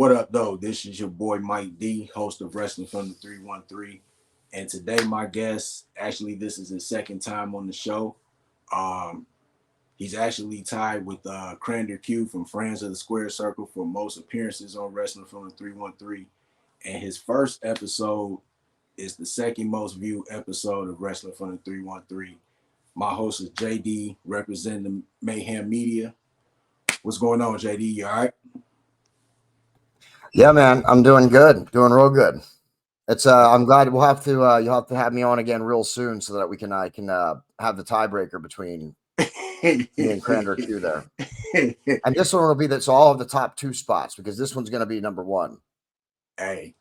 What up, though? This is your boy Mike D, host of Wrestling from the 313. And today, my guest, actually, this is his second time on the show. Um, he's actually tied with Crander Q from Friends of the Square Circle for most appearances on Wrestling from the 313. And his first episode is the second most viewed episode of Wrestling from the 313. My host is JD, representing the Mayhem Media. What's going on, JD? You all right? Yeah, man, I'm doing good, doing real good. It's I'm glad we'll have to you'll have to have me on again real soon so that I can have the tiebreaker between me and Crander Q there. And this one will be that's all of the top two spots because this one's gonna be number one. Hey,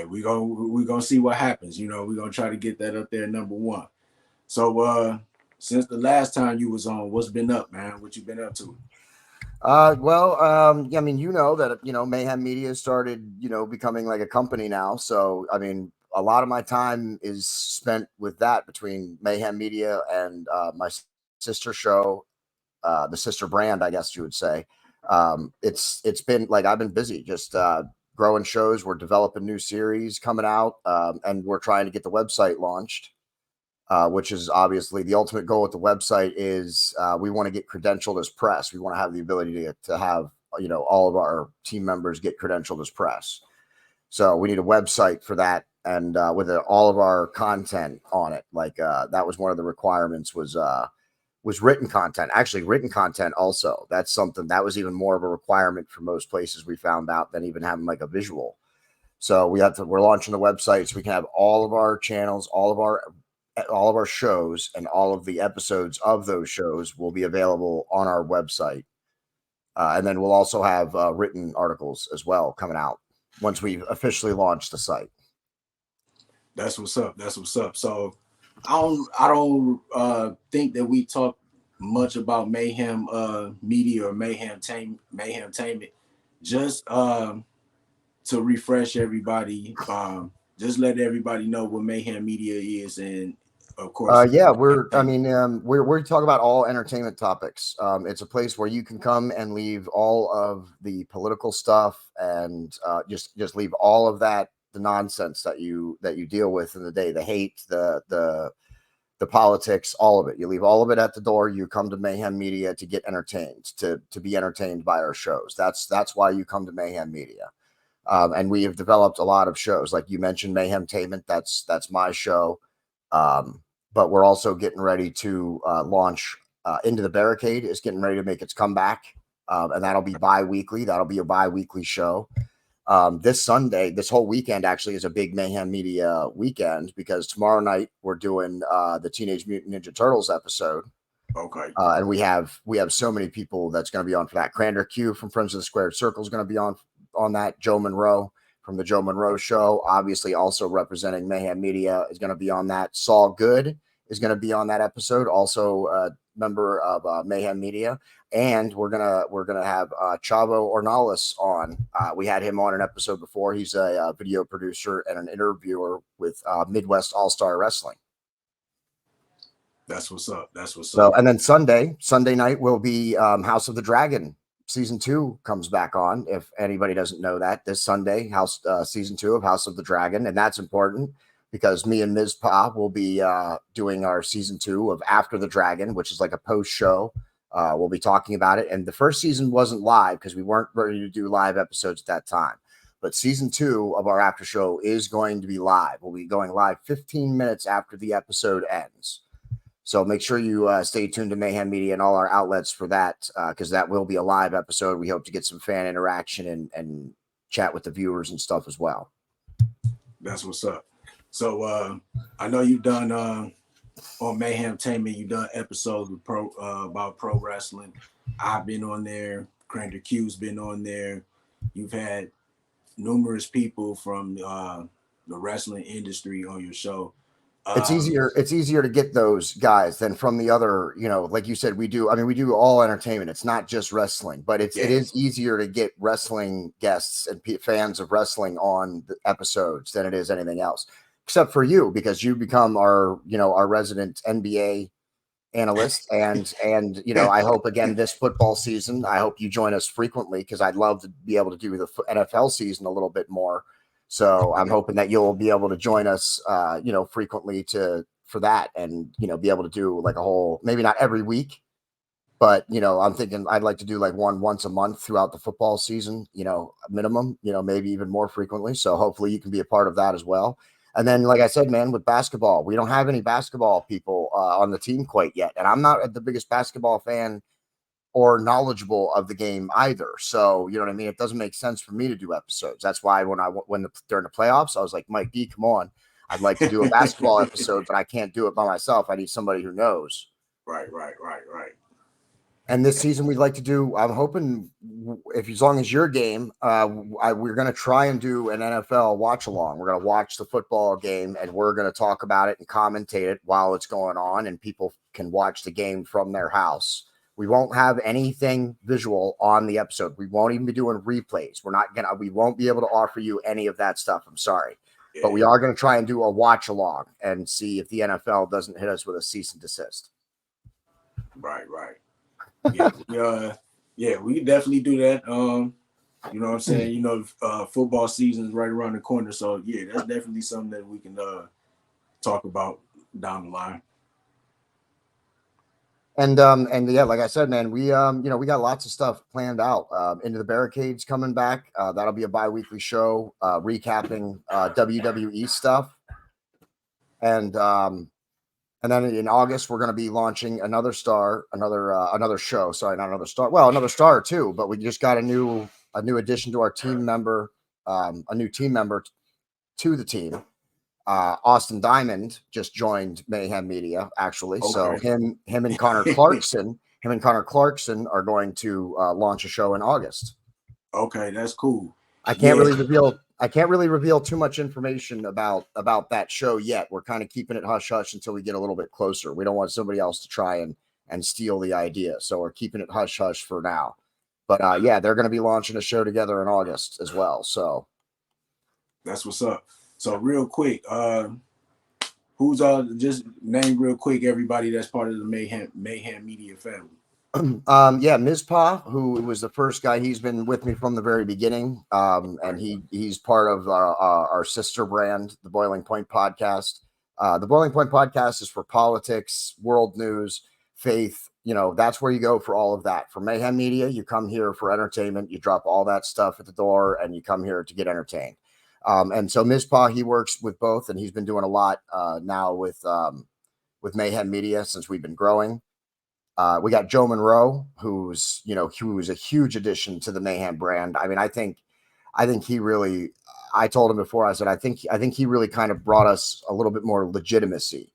we gonna see what happens. You know, we're gonna try to get that up there number one. So since the last time you was on, what's been up, man? What you been up to? I mean, you know that Mayhem Media started, becoming like a company now. So I mean, a lot of my time is spent with that between Mayhem Media and my sister show, the sister brand, I guess you would say. It's been like I've been busy just growing shows. We're developing new series coming out, and we're trying to get the website launched. Which is obviously the ultimate goal with the website is we want to get credentialed as press. We want to have the ability to have, all of our team members get credentialed as press. So we need a website for that. And with all of our content on it, like that was one of the requirements was written content, actually written content. Also, that's something that was even more of a requirement for most places we found out than even having like a visual. So we're launching the website so we can have all of our channels, all of our shows, and all of the episodes of those shows will be available on our website. And then we'll also have written articles as well coming out once we've officially launched the site. That's what's up. That's what's up. So I don't think that we talk much about Mayhem Media or Mayhem Tainment. Just to refresh everybody, just let everybody know what Mayhem Media is, and of course, Yeah, we're talking about all entertainment topics. It's a place where you can come and leave all of the political stuff and just leave all of that, the nonsense that you deal with in the day, the hate, the politics, all of it. You leave all of it at the door. You come to Mayhem Media to get entertained, to be entertained by our shows. That's why you come to Mayhem Media. And we have developed a lot of shows, like you mentioned, Mayhem Tainment. That's my show. But we're also getting ready to launch Into the Barricade is getting ready to make its comeback. And that'll be bi-weekly. That'll be a bi-weekly show. This Sunday, this whole weekend actually is a big Mayhem Media weekend because tomorrow night we're doing the Teenage Mutant Ninja Turtles episode. Okay. And we have so many people that's going to be on for that. Crander Q from Friends of the Squared Circle is going to be on that. Joe Monroe from the Joe Monroe Show, obviously also representing Mayhem Media, is going to be on that. Saul Good is going to be on that episode, also a member of Mayhem Media. And we're gonna have Chavo Ornalis on. We had him on an episode before. He's a video producer and an interviewer with Midwest All Star Wrestling. That's what's up. That's what's So, up. and then Sunday night will be House of the Dragon. Season 2 comes back on. If anybody doesn't know that, this Sunday, season 2 of House of the Dragon, and that's important because me and Ms. Pa will be doing our season 2 of After the Dragon, which is like a post show. We'll be talking about it. And the first season wasn't live because we weren't ready to do live episodes at that time. But season 2 of our after show is going to be live. We'll be going live 15 minutes after the episode ends. So make sure you stay tuned to Mayhem Media and all our outlets for that, because that will be a live episode. We hope to get some fan interaction and chat with the viewers and stuff as well. That's what's up. So I know you've done on Mayhem Tainment, you've done episodes with about pro wrestling. I've been on there. Crander Q's been on there. You've had numerous people from the wrestling industry on your show. It's easier to get those guys than from the other, like you said, we do all entertainment. It's not just wrestling, but it is easier to get wrestling guests and fans of wrestling on the episodes than it is anything else, except for you, because you become our resident NBA analyst, and I hope again this football season, I hope you join us frequently, because I'd love to be able to do the NFL season a little bit more. So I'm hoping that you'll be able to join us, frequently for that, and be able to do like a whole, maybe not every week, but I'm thinking I'd like to do like one once a month throughout the football season, minimum, maybe even more frequently. So hopefully you can be a part of that as well. And then, like I said, man, with basketball, we don't have any basketball people on the team quite yet, and I'm not the biggest basketball fan or knowledgeable of the game either. So you know what I mean. It doesn't make sense for me to do episodes. That's why during the playoffs, I was like, Mike D, come on, I'd like to do a basketball episode, but I can't do it by myself. I need somebody who knows. Right. And this season, we'd like to do, I'm hoping, if as long as your game, we're going to try and do an NFL watch along. We're going to watch the football game, and we're going to talk about it and commentate it while it's going on, and people can watch the game from their house. We won't have anything visual on the episode. We won't even be doing replays. We won't be able to offer you any of that stuff. I'm sorry. Yeah. But we are going to try and do a watch along and see if the NFL doesn't hit us with a cease and desist. Right. Yeah, we can definitely do that. You know what I'm saying? Football season is right around the corner. So yeah, that's definitely something that we can talk about down the line. And yeah, like I said, man, we we got lots of stuff planned out. Into the Barricades coming back. That'll be a bi-weekly show, recapping WWE stuff. And then in August, we're going to be launching another show. Sorry, not another star. Well, another star too, but we just got a new addition to our team member, a new team member to the team. Austin Diamond just joined Mayhem Media, actually. Okay. So him and Connor Clarkson, are going to launch a show in August. Okay, that's cool. I can't really reveal too much information about that show yet. We're kind of keeping it hush hush until we get a little bit closer. We don't want somebody else to try and steal the idea, so we're keeping it hush hush for now. But yeah, they're going to be launching a show together in August as well. So that's what's up. So real quick, who's just name real quick everybody that's part of the Mayhem Media family. Yeah, Mizpah, who was the first guy. He's been with me from the very beginning, and he's part of our sister brand, the Boiling Point Podcast. The Boiling Point Podcast is for politics, world news, faith. That's where you go for all of that. For Mayhem Media, you come here for entertainment. You drop all that stuff at the door, and you come here to get entertained. And so Mizpah, he works with both, and he's been doing a lot now with Mayhem Media since we've been growing. We got Joe Monroe, who's a huge addition to the Mayhem brand. I mean, I think he really. I told him before. I said, I think he really kind of brought us a little bit more legitimacy,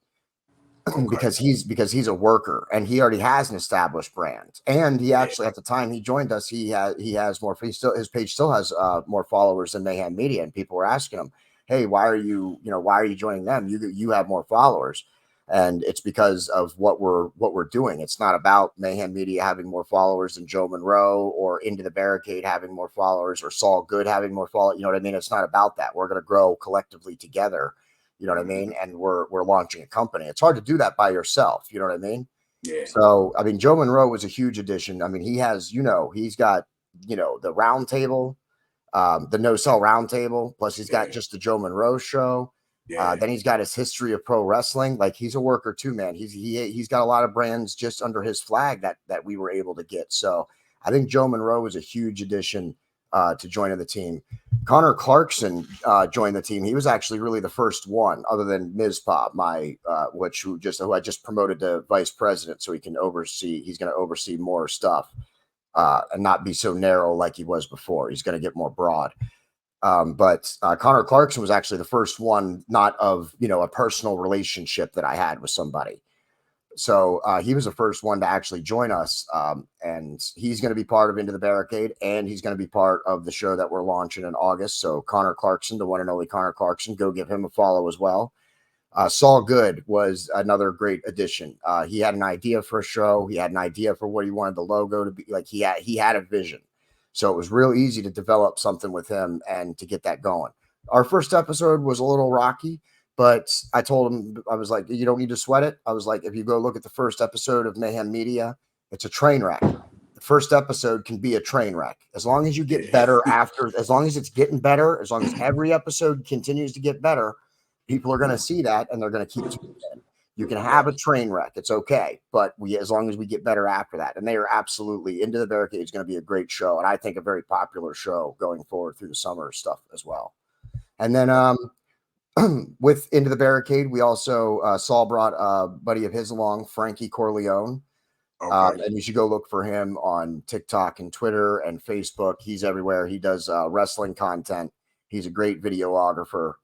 because he's a worker, and he already has an established brand. And he actually, at the time he joined us, he has more. His page still has more followers than Mayhem Media, and people were asking him, "Hey, why are you joining them? You have more followers." And it's because of what we're doing. It's not about Mayhem Media having more followers than Joe Monroe, or Into the Barricade having more followers, or Saul Good having more followers. You know what I mean? It's not about that. We're going to grow collectively together. You know what I mean? And we're launching a company. It's hard to do that by yourself. You know what I mean? Yeah. So, I mean, Joe Monroe was a huge addition. I mean, he's got, the round table, the No Sell round table, plus he's got just the Joe Monroe show. Yeah. Then he's got his history of pro wrestling. Like, he's a worker too, man. He's got a lot of brands just under his flag that we were able to get. So I think Joe Monroe was a huge addition to joining the team. Connor Clarkson joined the team. He was actually really the first one, other than Mizpah, who I just promoted to vice president, so he's going to oversee more stuff and not be so narrow like he was before. He's going to get more broad. But Connor Clarkson was actually the first one, not of, a personal relationship that I had with somebody. So he was the first one to actually join us. And he's going to be part of Into the Barricade, and he's going to be part of the show that we're launching in August. So Connor Clarkson, the one and only Connor Clarkson, go give him a follow as well. Saul Good was another great addition. He had an idea for a show. He had an idea for what he wanted the logo to be. Like, he had a vision. So it was real easy to develop something with him and to get that going. Our first episode was a little rocky, But I told him, I was like, you don't need to sweat it. I was like, if you go look at the first episode of Mayhem Media, it's a train wreck. The first episode can be a train wreck. As long as you get better after, as long as it's getting better, as long as every episode continues to get better, people are going to see that and they're going to keep tuning in. You can have a train wreck. It's okay. But as long as we get better after that. And they are absolutely Into the Barricade is going to be a great show. And I think a very popular show going forward through the summer stuff as well. And then, with Into the Barricade, we also Saul brought a buddy of his along, Frankie Corleone. Okay. And you should go look for him on TikTok and Twitter and Facebook. He's everywhere. He does wrestling content. He's a great videographer.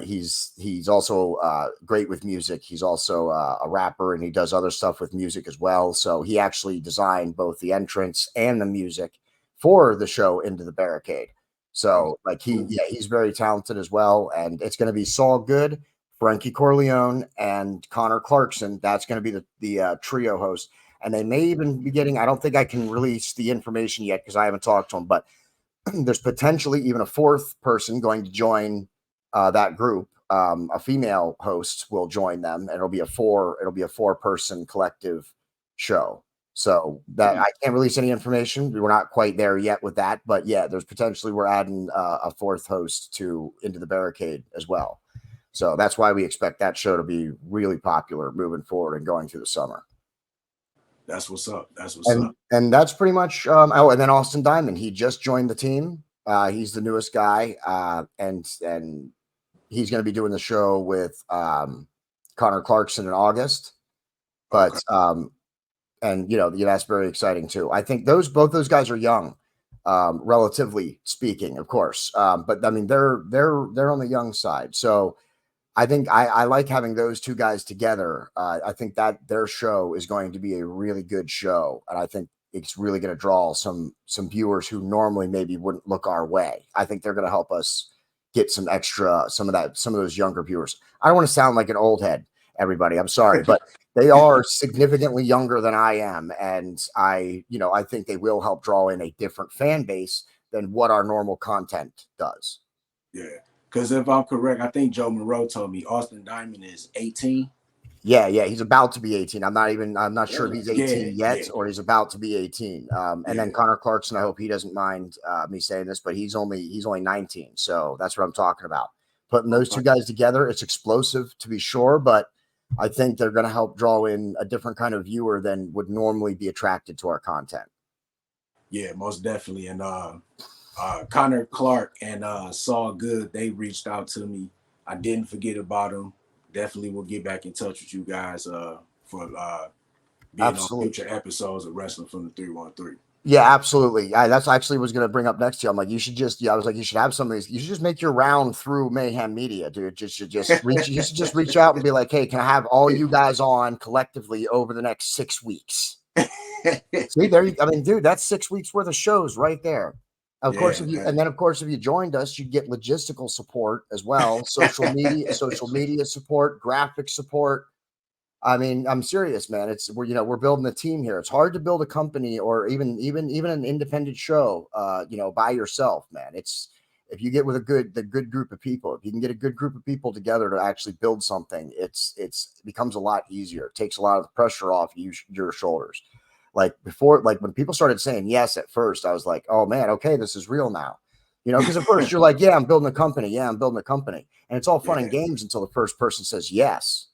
He's also great with music. He's also a rapper, and he does other stuff with music as well. So he actually designed both the entrance and the music for the show Into the Barricade. So like he's very talented as well. And it's going to be Saul Good, Frankie Corleone, and Connor Clarkson. That's going to be the trio host. And they may even be getting, I don't think I can release the information yet because I haven't talked to them, but there's potentially even a fourth person going to join that group. A female host will join them, and it'll be a four-person collective show. So that I can't release any information. We're not quite there yet with that, but yeah, there's potentially we're adding a fourth host to Into the Barricade as well. So that's why we expect that show to be really popular moving forward and going through the summer. That's what's up. That's what's up. And that's pretty much. And then Austin Diamond, he just joined the team. He's the newest guy, and he's going to be doing the show with Connor Clarkson in August. But and that's very exciting too. I think both those guys are young, relatively speaking, of course. But I mean, they're on the young side. So I think I like having those two guys together. I think that their show is going to be a really good show, and I think it's really going to draw some viewers who normally maybe wouldn't look our way. I think they're going to help us get some of those younger viewers. I don't want to sound like an old head, everybody. I'm sorry, but they are significantly younger than I am, and I think they will help draw in a different fan base than what our normal content does. Yeah. Because if I'm correct, I think Joe Monroe told me Austin Diamond is 18. Yeah, he's about to be 18. I'm not sure if he's 18 yet or he's about to be 18. And then Connor Clarkson, I hope he doesn't mind me saying this, but he's only 19. So that's what I'm talking about. Putting those two guys together, it's explosive to be sure, but I think they're going to help draw in a different kind of viewer than would normally be attracted to our content. Yeah, most definitely. And Connor Clark and Saul Good, they reached out to me. I didn't forget about them. Definitely will get back in touch with you guys for being on future episodes of Wrestling from the 313. Yeah, absolutely. That's actually was going to bring up next to you. I'm like, you should have some of these. You should just make your round through Mayhem Media, dude. You should just reach out and be like, hey, can I have all you guys on collectively over the next 6 weeks? See, dude, that's 6 weeks worth of shows right there. Of course, if you joined us, you'd get logistical support as well, social media support, graphic support. I mean, I'm serious, man. We're building a team here. It's hard to build a company or even an independent show, by yourself, man. If you get with the good group of people, if you can get a good group of people together to actually build something, it becomes a lot easier. It takes a lot of the pressure off your shoulders. Like before, like when people started saying yes at first, I was like, oh man, okay, this is real now. Because at first you're like, yeah, I'm building a company. Yeah, I'm building a company. And it's all fun and games until the first person says yes.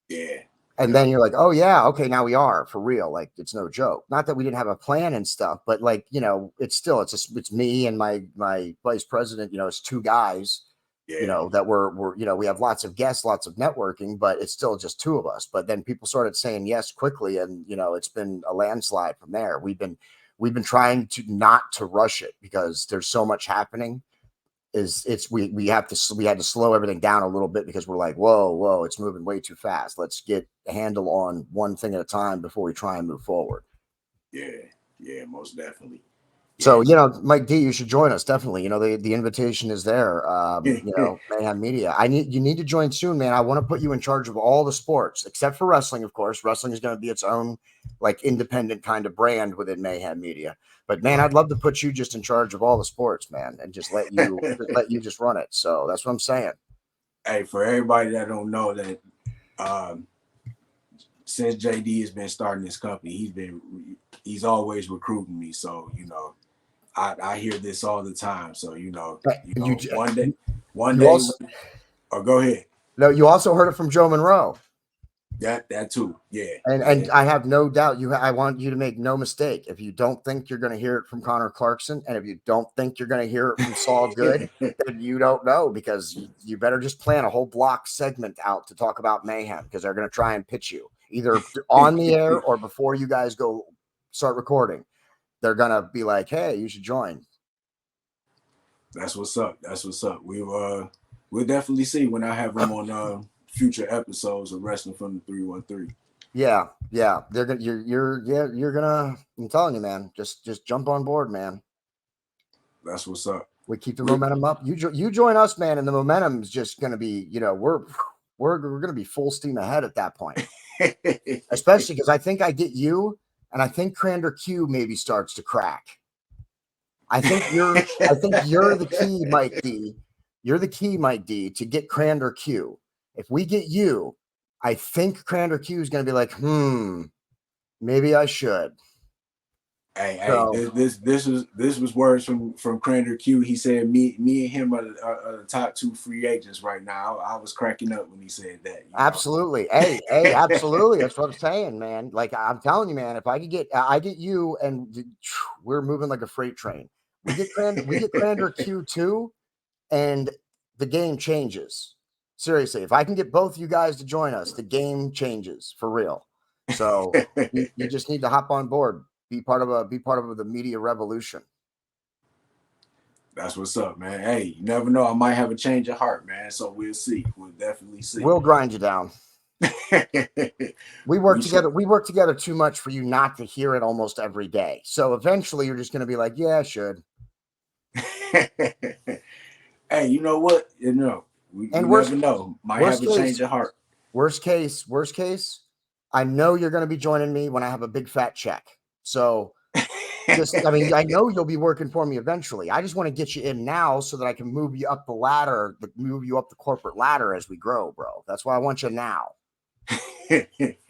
Yeah. And then you're like, oh yeah, okay, now we are for real. Like it's no joke. Not that we didn't have a plan and stuff, but like, it's me and my vice president, it's two guys. That we have lots of guests, lots of networking, but it's still just two of us. But then people started saying yes quickly, and it's been a landslide from there. We've been trying to not to rush it because there's so much happening. We had to slow everything down a little bit because we're like, whoa, it's moving way too fast. Let's get a handle on one thing at a time before we try and move forward. Yeah, most definitely. So, Mike D, you should join us. Definitely. The invitation is there. Mayhem Media. You need to join soon, man. I want to put you in charge of all the sports, except for wrestling, of course. Wrestling is going to be its own like independent kind of brand within Mayhem Media. But man, I'd love to put you just in charge of all the sports, man, and just let you just run it. So that's what I'm saying. Hey, for everybody that don't know that, since JD has been starting this company, he's always recruiting me. So I hear this all the time. So You one you day, also or go ahead. no, you also heard it from Joe Monroe. That too, yeah. And I have no doubt I want you to make no mistake. If you don't think you're going to hear it from Connor Clarkson, and if you don't think you're going to hear it from Saul Good, then you don't know, because you better just plan a whole block segment out to talk about Mayhem, because they're going to try and pitch you either on the air or before you guys go start recording. They're going to be like, hey, you should join. That's what's up. That's what's up. We'll definitely see when I have them on future episodes of Wrestling from the 313. Yeah, they're gonna. You're gonna. I'm telling you, man. Just jump on board, man. That's what's up. We keep the momentum up. You join us, man, and the momentum is just gonna be. We're gonna be full steam ahead at that point. Especially because I think I get you, and I think Crander Q maybe starts to crack. I think you're the key, Mike D. You're the key, Mike D, to get Crander Q. If we get you, I think Crander Q is going to be like, maybe I should. Hey, this was words from Crander Q. He said me and him are the top two free agents right now. I was cracking up when he said that. Absolutely. Hey, absolutely. That's what I'm saying, man. Like, I'm telling you, man, if I get you, and we're moving like a freight train. We get Crander Q2, and the game changes. Seriously, if I can get both you guys to join us, the game changes for real. So you just need to hop on board, be part of the media revolution. That's what's up, man. Hey, you never know. I might have a change of heart, man. So we'll see. We'll definitely see. We'll grind you down. We work together. We work together too much for you not to hear it almost every day. So eventually, you're just going to be like, "Yeah, I should." Hey, you know what? We never know. Might have a change of heart. Worst case, I know you're going to be joining me when I have a big fat check. So I know you'll be working for me eventually. I just want to get you in now so that I can move you up the ladder, move you up the corporate ladder as we grow, bro. That's why I want you now. Hey,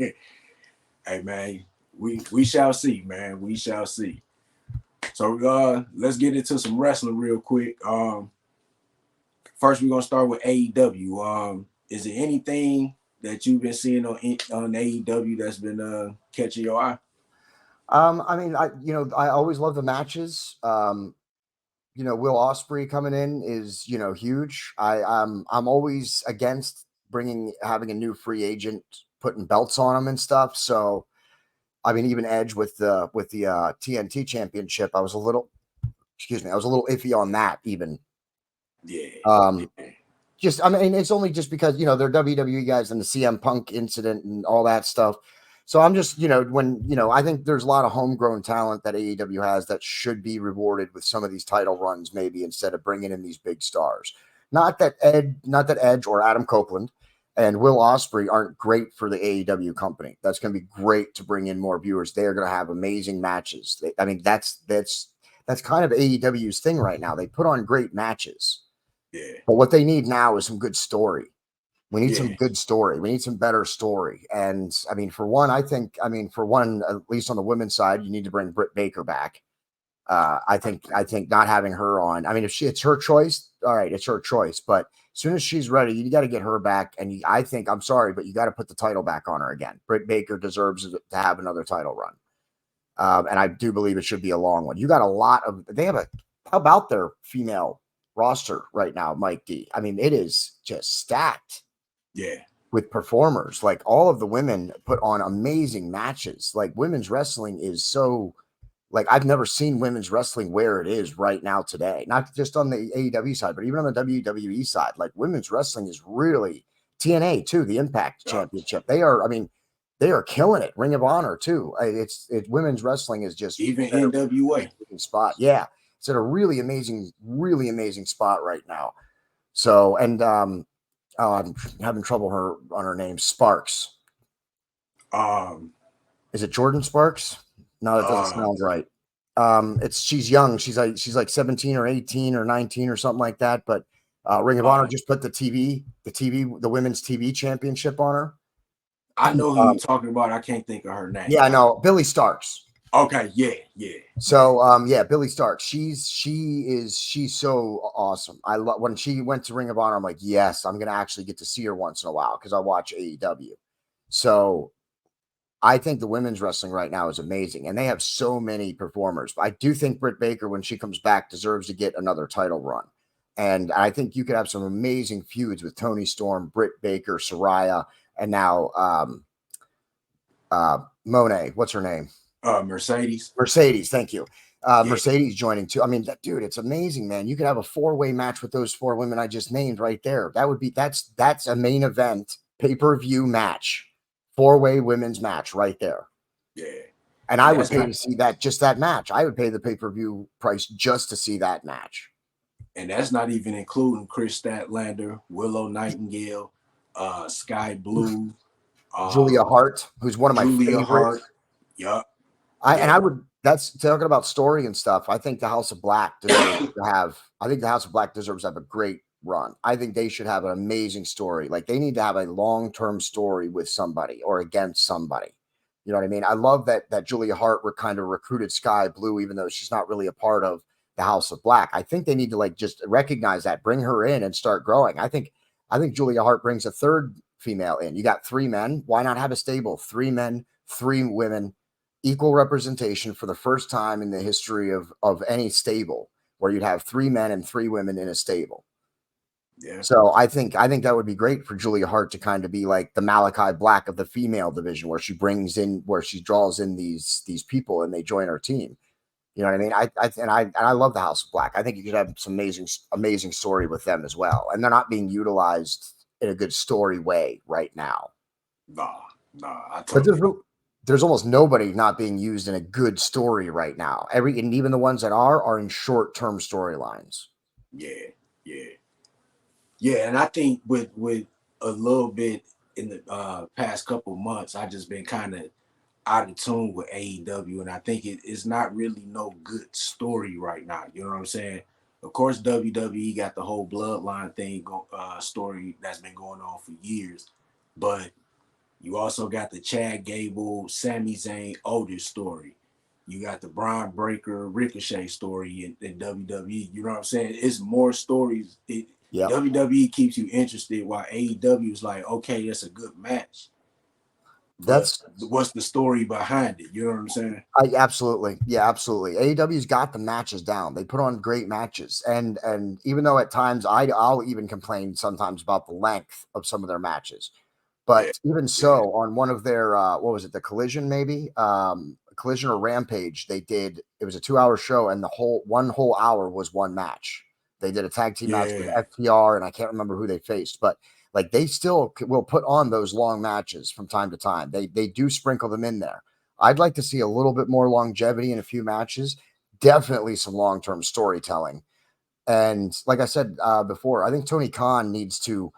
man, we shall see, man. We shall see. So let's get into some wrestling real quick. First, we're gonna start with AEW. Is there anything that you've been seeing on AEW that's been catching your eye? I mean, I always love the matches. Will Ospreay coming in is huge. I'm always against having a new free agent putting belts on them and stuff. So, I mean, even Edge with the TNT championship, I was a little iffy on that even. Yeah. It's only just because they're WWE guys and the CM Punk incident and all that stuff. So I'm just, I think there's a lot of homegrown talent that AEW has that should be rewarded with some of these title runs, maybe instead of bringing in these big stars. Not that Edge or Adam Copeland and Will Ospreay aren't great for the AEW company. That's going to be great to bring in more viewers. They're going to have amazing matches. That's kind of AEW's thing right now. They put on great matches. Yeah. But what they need now is some good story. We need some good story. We need some better story. And I mean, for one, at least on the women's side, you need to bring Britt Baker back. I think not having her on, I mean, if it's her choice, all right, it's her choice. But as soon as she's ready, you got to get her back. And I'm sorry, but you got to put the title back on her again. Britt Baker deserves to have another title run. And I do believe it should be a long one. You got how about their female roster right now, Mike D? I mean, it is just stacked. Yeah. With performers. Like, all of the women put on amazing matches. Like, women's wrestling is so, like, I've never seen women's wrestling where it is right now today. Not just on the AEW side, but even on the WWE side. Like, women's wrestling is really TNA too, the Impact Championship. They are killing it. Ring of Honor too. Women's wrestling is just even NWA spot. Yeah. It's at a really amazing spot right now. So, and I'm having trouble on her name. Sparks. Is it Jordan Sparks? No, that doesn't sound right. She's young. She's like 17 or 18 or 19 or something like that. But Ring of Honor just put the women's TV championship on her. I know who you're talking about. I can't think of her name. Yeah, I know. Billy Starks. Okay, yeah. So Billy Stark. She's so awesome. I love when she went to Ring of Honor. I'm like, yes, I'm gonna actually get to see her once in a while because I watch AEW. So I think the women's wrestling right now is amazing, and they have so many performers. I do think Britt Baker, when she comes back, deserves to get another title run. And I think you could have some amazing feuds with Toni Storm, Britt Baker, Saraya, and now Monet. What's her name? Mercedes. Mercedes, thank you. Yeah. Mercedes joining too. I mean, dude, it's amazing, man. You could have a 4-way match with those 4 women I just named right there. That's a main event pay-per-view match, 4-way women's match right there. Yeah. And I would pay to see that match. I would pay the pay-per-view price just to see that match. And that's not even including Chris Statlander, Willow Nightingale, Sky Blue, Julia Hart, who's one of my favorites. Yup. That's talking about story and stuff. I think the House of Black deserves to have a great run. I think they should have an amazing story. Like they need to have a long-term story with somebody or against somebody. You know what I mean? I love that Julia Hart kind of recruited Sky Blue, even though she's not really a part of the House of Black. I think they need to just recognize that, bring her in and start growing. I think Julia Hart brings a third female in. You got 3 men. Why not have a stable? 3 men, 3 women, equal representation for the first time in the history of any stable where you'd have 3 men and 3 women in a stable. Yeah. So I think that would be great for Julia Hart to kind of be like the Malachi Black of the female division, where she draws in these people and they join her team. You know what I mean? I love the House of Black. I think you could have some amazing story with them as well. And they're not being utilized in a good story way right now. Nah. There's almost nobody not being used in a good story right now. And even the ones that are in short-term storylines. Yeah, and I think with a little bit in the past couple months, I just been kind of out of tune with AEW, and I think it's not really no good story right now. You know what I'm saying? Of course, WWE got the whole bloodline thing story that's been going on for years, but you also got the Chad Gable, Sami Zayn, Otis story. You got the Braun Breaker, Ricochet story in WWE. You know what I'm saying? It's more stories. WWE keeps you interested, while AEW is like, okay, that's a good match. What's the story behind it? You know what I'm saying? Absolutely. AEW's got the matches down. They put on great matches, and even though at times I'll even complain sometimes about the length of some of their matches, but even so, on one of their what was it, the Collision maybe, Collision or Rampage, it was a 2-hour show, and one whole hour was one match. They did a tag team match with FTR, and I can't remember who they faced, but like they still will put on those long matches from time to time. They do sprinkle them in there. I'd like to see a little bit more longevity in a few matches. Definitely some long-term storytelling. And like I said before, I think Tony Khan needs to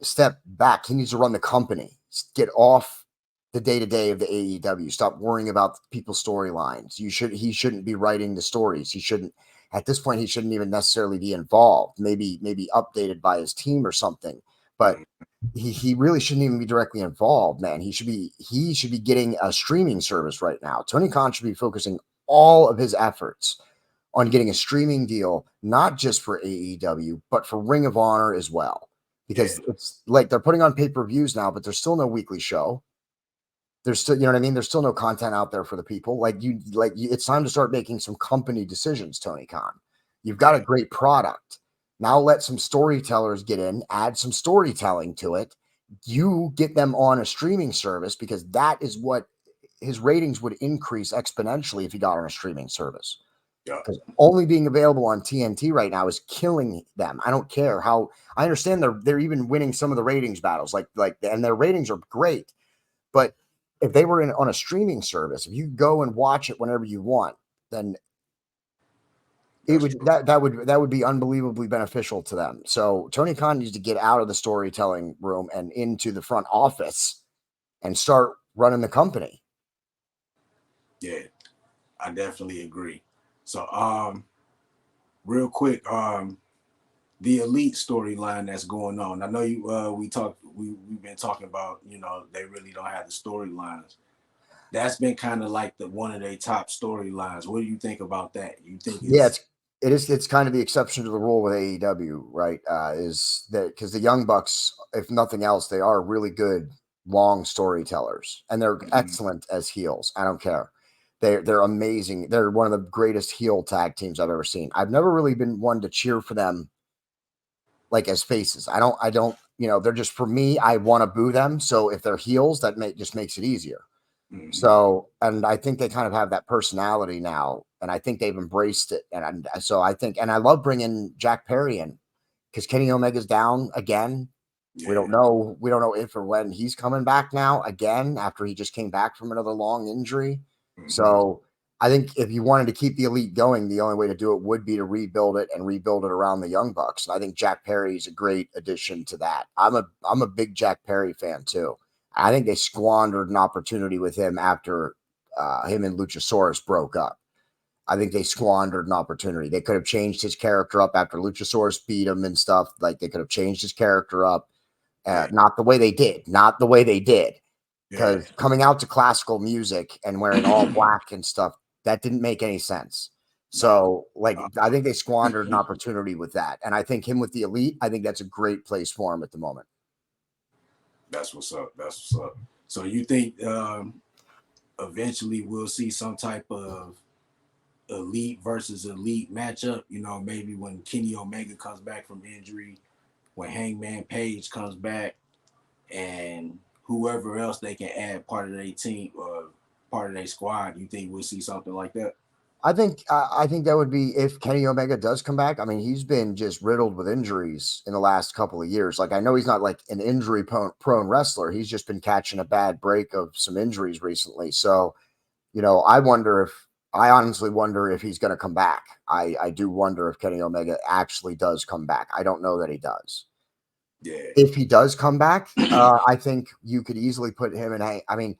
step back. He needs to run the company. Get off the day-to-day of the AEW. Stop worrying about people's storylines. He shouldn't be writing the stories. At this point, he shouldn't even necessarily be involved. Maybe updated by his team or something. But he really shouldn't even be directly involved, man. He should be getting a streaming service right now. Tony Khan should be focusing all of his efforts on getting a streaming deal, not just for AEW, but for Ring of Honor as well. Because it's like they're putting on pay-per-views now, but there's still no weekly show. There's still, you know what I mean? There's still no content out there for the people. It's time to start making some company decisions, Tony Khan. You've got a great product. Now let some storytellers get in, add some storytelling to it. You get them on a streaming service, because that is what his ratings would increase exponentially if he got on a streaming service. Because only being available on TNT right now is killing them. I don't care how. I understand they're even winning some of the ratings battles, and their ratings are great. But if they were on a streaming service, if you go and watch it whenever you want, then that would be unbelievably beneficial to them. So Tony Khan needs to get out of the storytelling room and into the front office and start running the company. Yeah, I definitely agree. So real quick, the elite storyline that's going on. I know you. We've been talking about, they really don't have the storylines. That's been kind of like the one of their top storylines. What do you think about that? You think Yeah, it's it's kind of the exception to the rule with AEW, right? Is that because the Young Bucks, if nothing else, they are really good long storytellers, and they're Mhm. excellent as heels. I don't care. They're amazing. They're one of the greatest heel tag teams I've ever seen. I've never really been one to cheer for them like as faces. I don't, they're just for me, I want to boo them. So if they're heels, just makes it easier. Mhm. So, and I think they kind of have that personality now, and I think they've embraced it. So I think, and I love bringing Jack Perry in because Kenny Omega's down again. We don't Yeah. know. We don't know if or when he's coming back now again after he just came back from another long injury. Mhm. So I think if you wanted to keep the elite going, the only way to do it would be to rebuild it and rebuild it around the Young Bucks. And I think Jack Perry is a great addition to that. I'm a big Jack Perry fan too. I think they squandered an opportunity with him after him and Luchasaurus broke up. I think they squandered an opportunity. They could have changed his character up after Luchasaurus beat him and stuff. Like they could have changed his character up. Yeah. Not the way they did. Not the way they did. Yeah. Because coming out to classical music and wearing all black and stuff, that didn't make any sense. No. So, like, No. I think they squandered an opportunity with that. And I think him with the elite, I think that's a great place for him at the moment. That's what's up. That's what's up. So you think eventually we'll see some type of elite versus elite matchup? Maybe when Kenny Omega comes back from injury, when Hangman Page comes back, and whoever else they can add part of their team or part of their squad. You think we'll see something like that? I think that would be if Kenny Omega does come back. I mean, he's been just riddled with injuries in the last couple of years. Like I know he's not like an injury prone wrestler. He's just been catching a bad break of some injuries recently. So, I honestly wonder if he's going to come back. I do wonder if Kenny Omega actually does come back. I don't know that he does. Yeah. If he does come back, I think you could easily put him in a. I mean,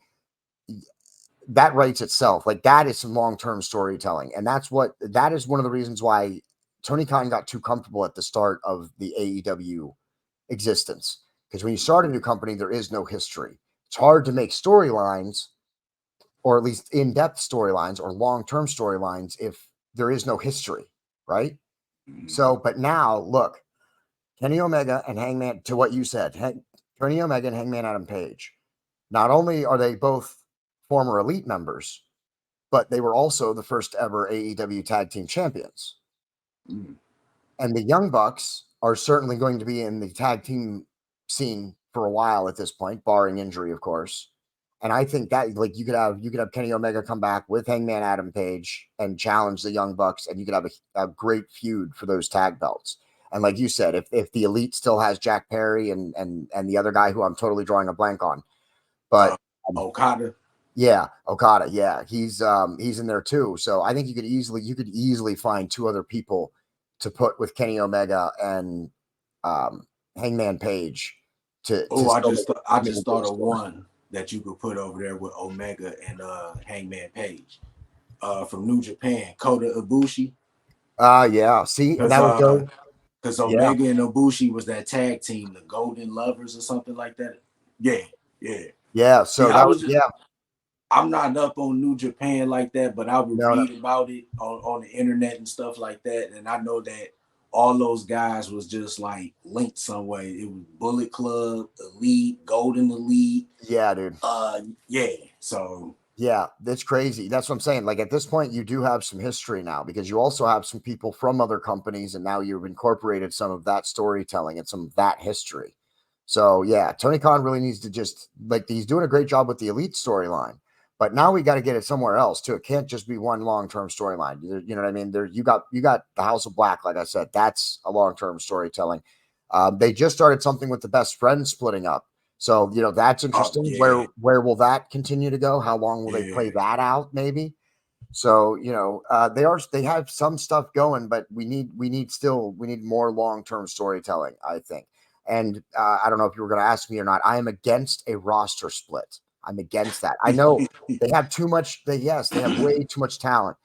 that writes itself. Like that is some long-term storytelling. And that is one of the reasons why Tony Khan got too comfortable at the start of the AEW existence. Because when you start a new company, there is no history. It's hard to make storylines, or at least in-depth storylines or long-term storylines, if there is no history, right? Mm-hmm. So, but now look, Kenny Omega and Hangman, to what you said, Kenny Omega and Hangman Adam Page. Not only are they both former elite members, but they were also the first ever AEW tag team champions. Mm-hmm. And the Young Bucks are certainly going to be in the tag team scene for a while at this point, barring injury, of course. And I think that like you could have Kenny Omega come back with Hangman Adam Page and challenge the Young Bucks, and you could have a great feud for those tag belts. And like you said, if the Elite still has Jack Perry and the other guy who I'm totally drawing a blank on, but Uh, Okada. yeah, Okada. Yeah, he's in there too. So I think you could easily find two other people to put with Kenny Omega and um, Hangman Page to Oh, I still just I make a just good thought of story. one that you could put over there with Omega and Hangman Page. From New Japan, Kota Ibushi. Yeah. See, and Because that would go. Yeah, Omega and Ibushi was that tag team, the Golden Lovers or something like that. Yeah, yeah. yeah. See, So that would. Yeah. I'm not up on New Japan like that, but I would No, no. read about it on the internet and stuff like that. And I know that all those guys was just like linked some way. It was Bullet Club, Elite, Golden Elite. Yeah, dude. Yeah. So Yeah, that's crazy. That's what I'm saying. Like at this point, you do have some history now because you also have some people from other companies, and now you've incorporated some of that storytelling and some of that history. So yeah, Tony Khan really needs to just like he's doing a great job with the elite storyline, but now we got to get it somewhere else too. It can't just be one long term storyline. You know what I mean? There you got the House of Black, like I said, that's a long term storytelling. They just started something with the best friends splitting up. So, that's interesting. Where yeah, will that continue to go? How long will they play yeah. that out? Maybe. So, they have some stuff going, but we need more long term storytelling, I think. And I don't know if you were going to ask me or not. I am against a roster split. I'm against that. I know they have too much. They have way too much talent.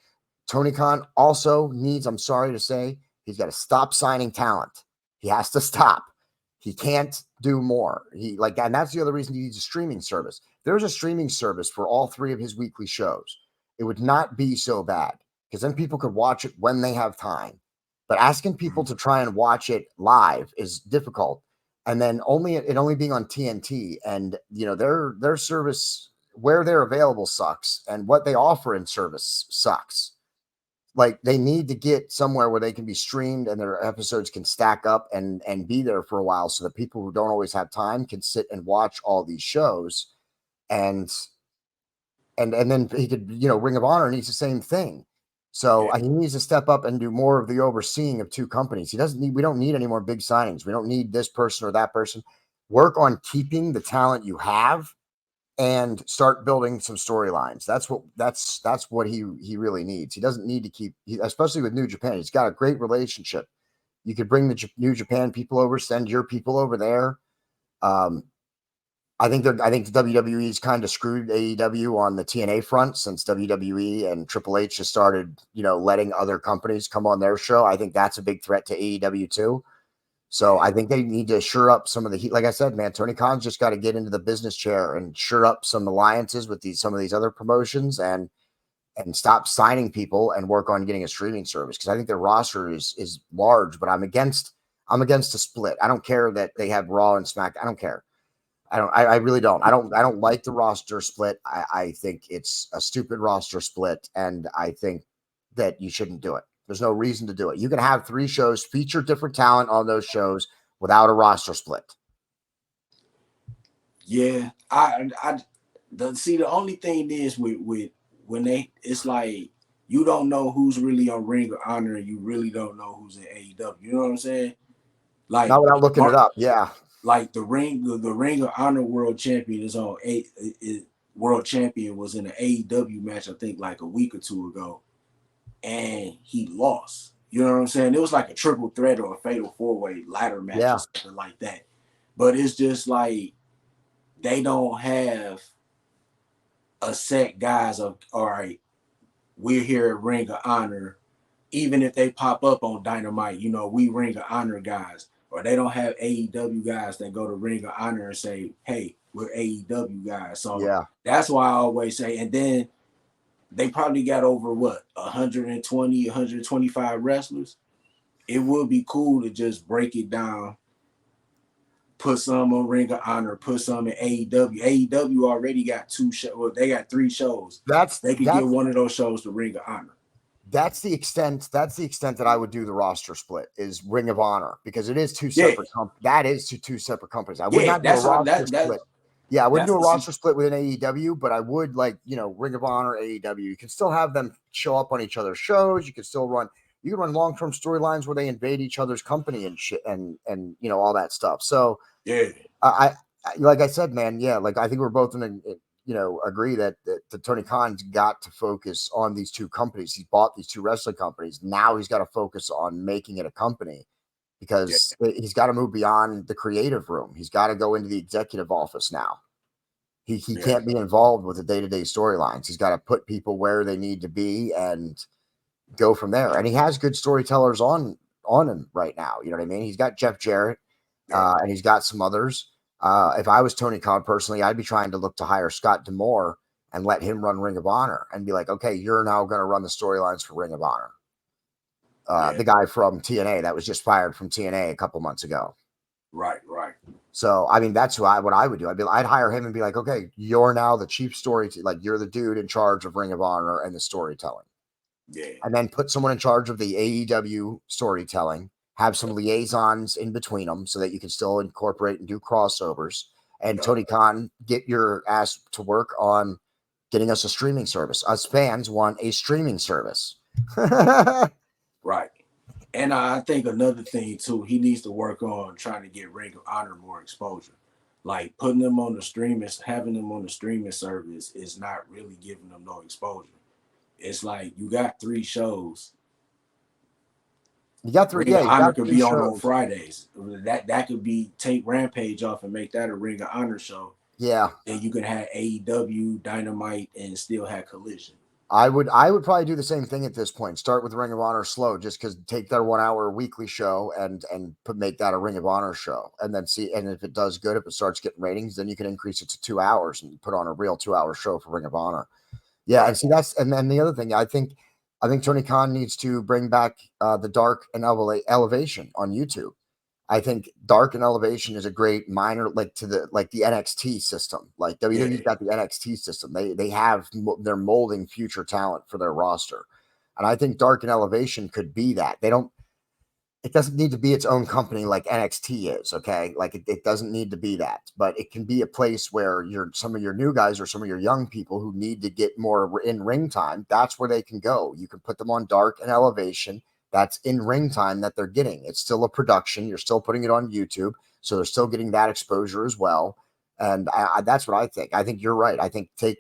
Tony Khan also needs. I'm sorry to say, he's got to stop signing talent. He has to stop. He can't do more. And that's the other reason he needs a streaming service. There's a streaming service for all 3 of his weekly shows. It would not be so bad because then people could watch it when they have time. But asking people to try and watch it live is difficult. And then only being on TNT, and their service where they're available sucks, and what they offer in service sucks. Like, they need to get somewhere where they can be streamed and their episodes can stack up and be there for a while, so that people who don't always have time can sit and watch all these shows. And then he could, Ring of Honor needs the same thing. So he needs to step up and do more of the overseeing of 2 companies. We don't need any more big signings. We don't need this person or that person. Work on keeping the talent you have and start building some storylines. That's what he really needs. He doesn't need to keep, especially with New Japan. He's got a great relationship. You could bring the New Japan people over, send your people over there. I think the WWE's kind of screwed AEW on the TNA front, since WWE and Triple H just started, letting other companies come on their show. I think that's a big threat to AEW too. So I think they need to shore up some of the heat. Like I said, man, Tony Khan's just got to get into the business chair and shore up some alliances with some of these other promotions, and stop signing people and work on getting a streaming service. Because I think their roster is large, but I'm against a split. I don't care that they have Raw and Smack. I don't care. I really don't. I don't like the roster split. I think it's a stupid roster split, and I think that you shouldn't do it. There's no reason to do it. You can have 3 shows, feature different talent on those shows without a roster split. Yeah, the only thing is with when it's like, you don't know who's really on Ring of Honor, and you really don't know who's in AEW. You know what I'm saying? Like, not without looking it up. Yeah. Like the Ring of Honor World Champion World Champion was in an AEW match, I think, like a week or 2 ago, and he lost. You know what I'm saying? It was like a triple threat or a fatal 4-way ladder match or something like that. But it's just like, they don't have a set guys of, all right, we're here at Ring of Honor. Even if they pop up on Dynamite, we Ring of Honor guys. Or they don't have AEW guys that go to Ring of Honor and say, hey, we're AEW guys. So that's why I always say, and then they probably got over 120, 125 wrestlers. It would be cool to just break it down, put some on Ring of Honor, put some in AEW. AEW already got 2 shows. Well, they got 3 shows. They could get one of those shows to Ring of Honor. That's the extent that I would do the roster split, is Ring of Honor, because it is 2 separate that is 2 separate companies. I would not do a roster split. I wouldn't do a roster split with an AEW, but I would, Ring of Honor, AEW. You can still have them show up on each other's shows. You can run long-term storylines where they invade each other's company and shit, and all that stuff. So I like I said, man, I think we're both agree that Tony Khan's got to focus on these 2 companies. He bought these 2 wrestling companies. Now he's got to focus on making it a company, because he's got to move beyond the creative room. He's got to go into the executive office now. He can't be involved with the day-to-day storylines. He's got to put people where they need to be and go from there. And he has good storytellers on him right now. You know what I mean? He's got Jeff Jarrett, and he's got some others. If I was Tony Khan personally, I'd be trying to look to hire Scott D'Amore and let him run Ring of Honor, and be like, okay, you're now going to run the storylines for Ring of Honor. The guy from TNA that was just fired from TNA a couple months ago. Right. So, I mean, that's what I would do. I'd hire him and be like, okay, you're now the chief you're the dude in charge of Ring of Honor and the storytelling. Yeah. And then put someone in charge of the AEW storytelling, have some liaisons in between them so that you can still incorporate and do crossovers. And Tony Khan, get your ass to work on getting us a streaming service. Us fans want a streaming service. Right. And I think another thing too, he needs to work on trying to get Ring of Honor more exposure. Like, putting them on the streamers, having them on the streaming service is not really giving them no exposure. It's like, you got 3 shows. You got 3. Ring of Honor could be shows on Fridays. That could be, take Rampage off and make that a Ring of Honor show. Yeah. And you can have AEW, Dynamite, and still have Collision. I would probably do the same thing at this point. Start with Ring of Honor slow, just because take their 1 hour weekly show and make that a Ring of Honor show, and then see. And if it does good, if it starts getting ratings, then you can increase it to 2 hours and put on a real 2 hour show for Ring of Honor. Yeah, Right. and see that's and then the other thing I think Tony Khan needs to bring back the Dark and Elevation on YouTube. I think Dark and Elevation is a great minor, like to the NXT system. Like WWE's Yeah. got the NXT system. They're molding future talent for their roster, and I think Dark and Elevation could be that. They don't. It doesn't need to be its own company like NXT is. Okay, like it doesn't need to be that, but it can be a place where some of your new guys or some of your young people who need to get more in ring time. That's where they can go. You can put them on Dark and Elevation. That's in ring time that they're getting. It's still a production. You're still putting it on YouTube, so they're still getting that exposure as well. And that's what I think. I think you're right. I think get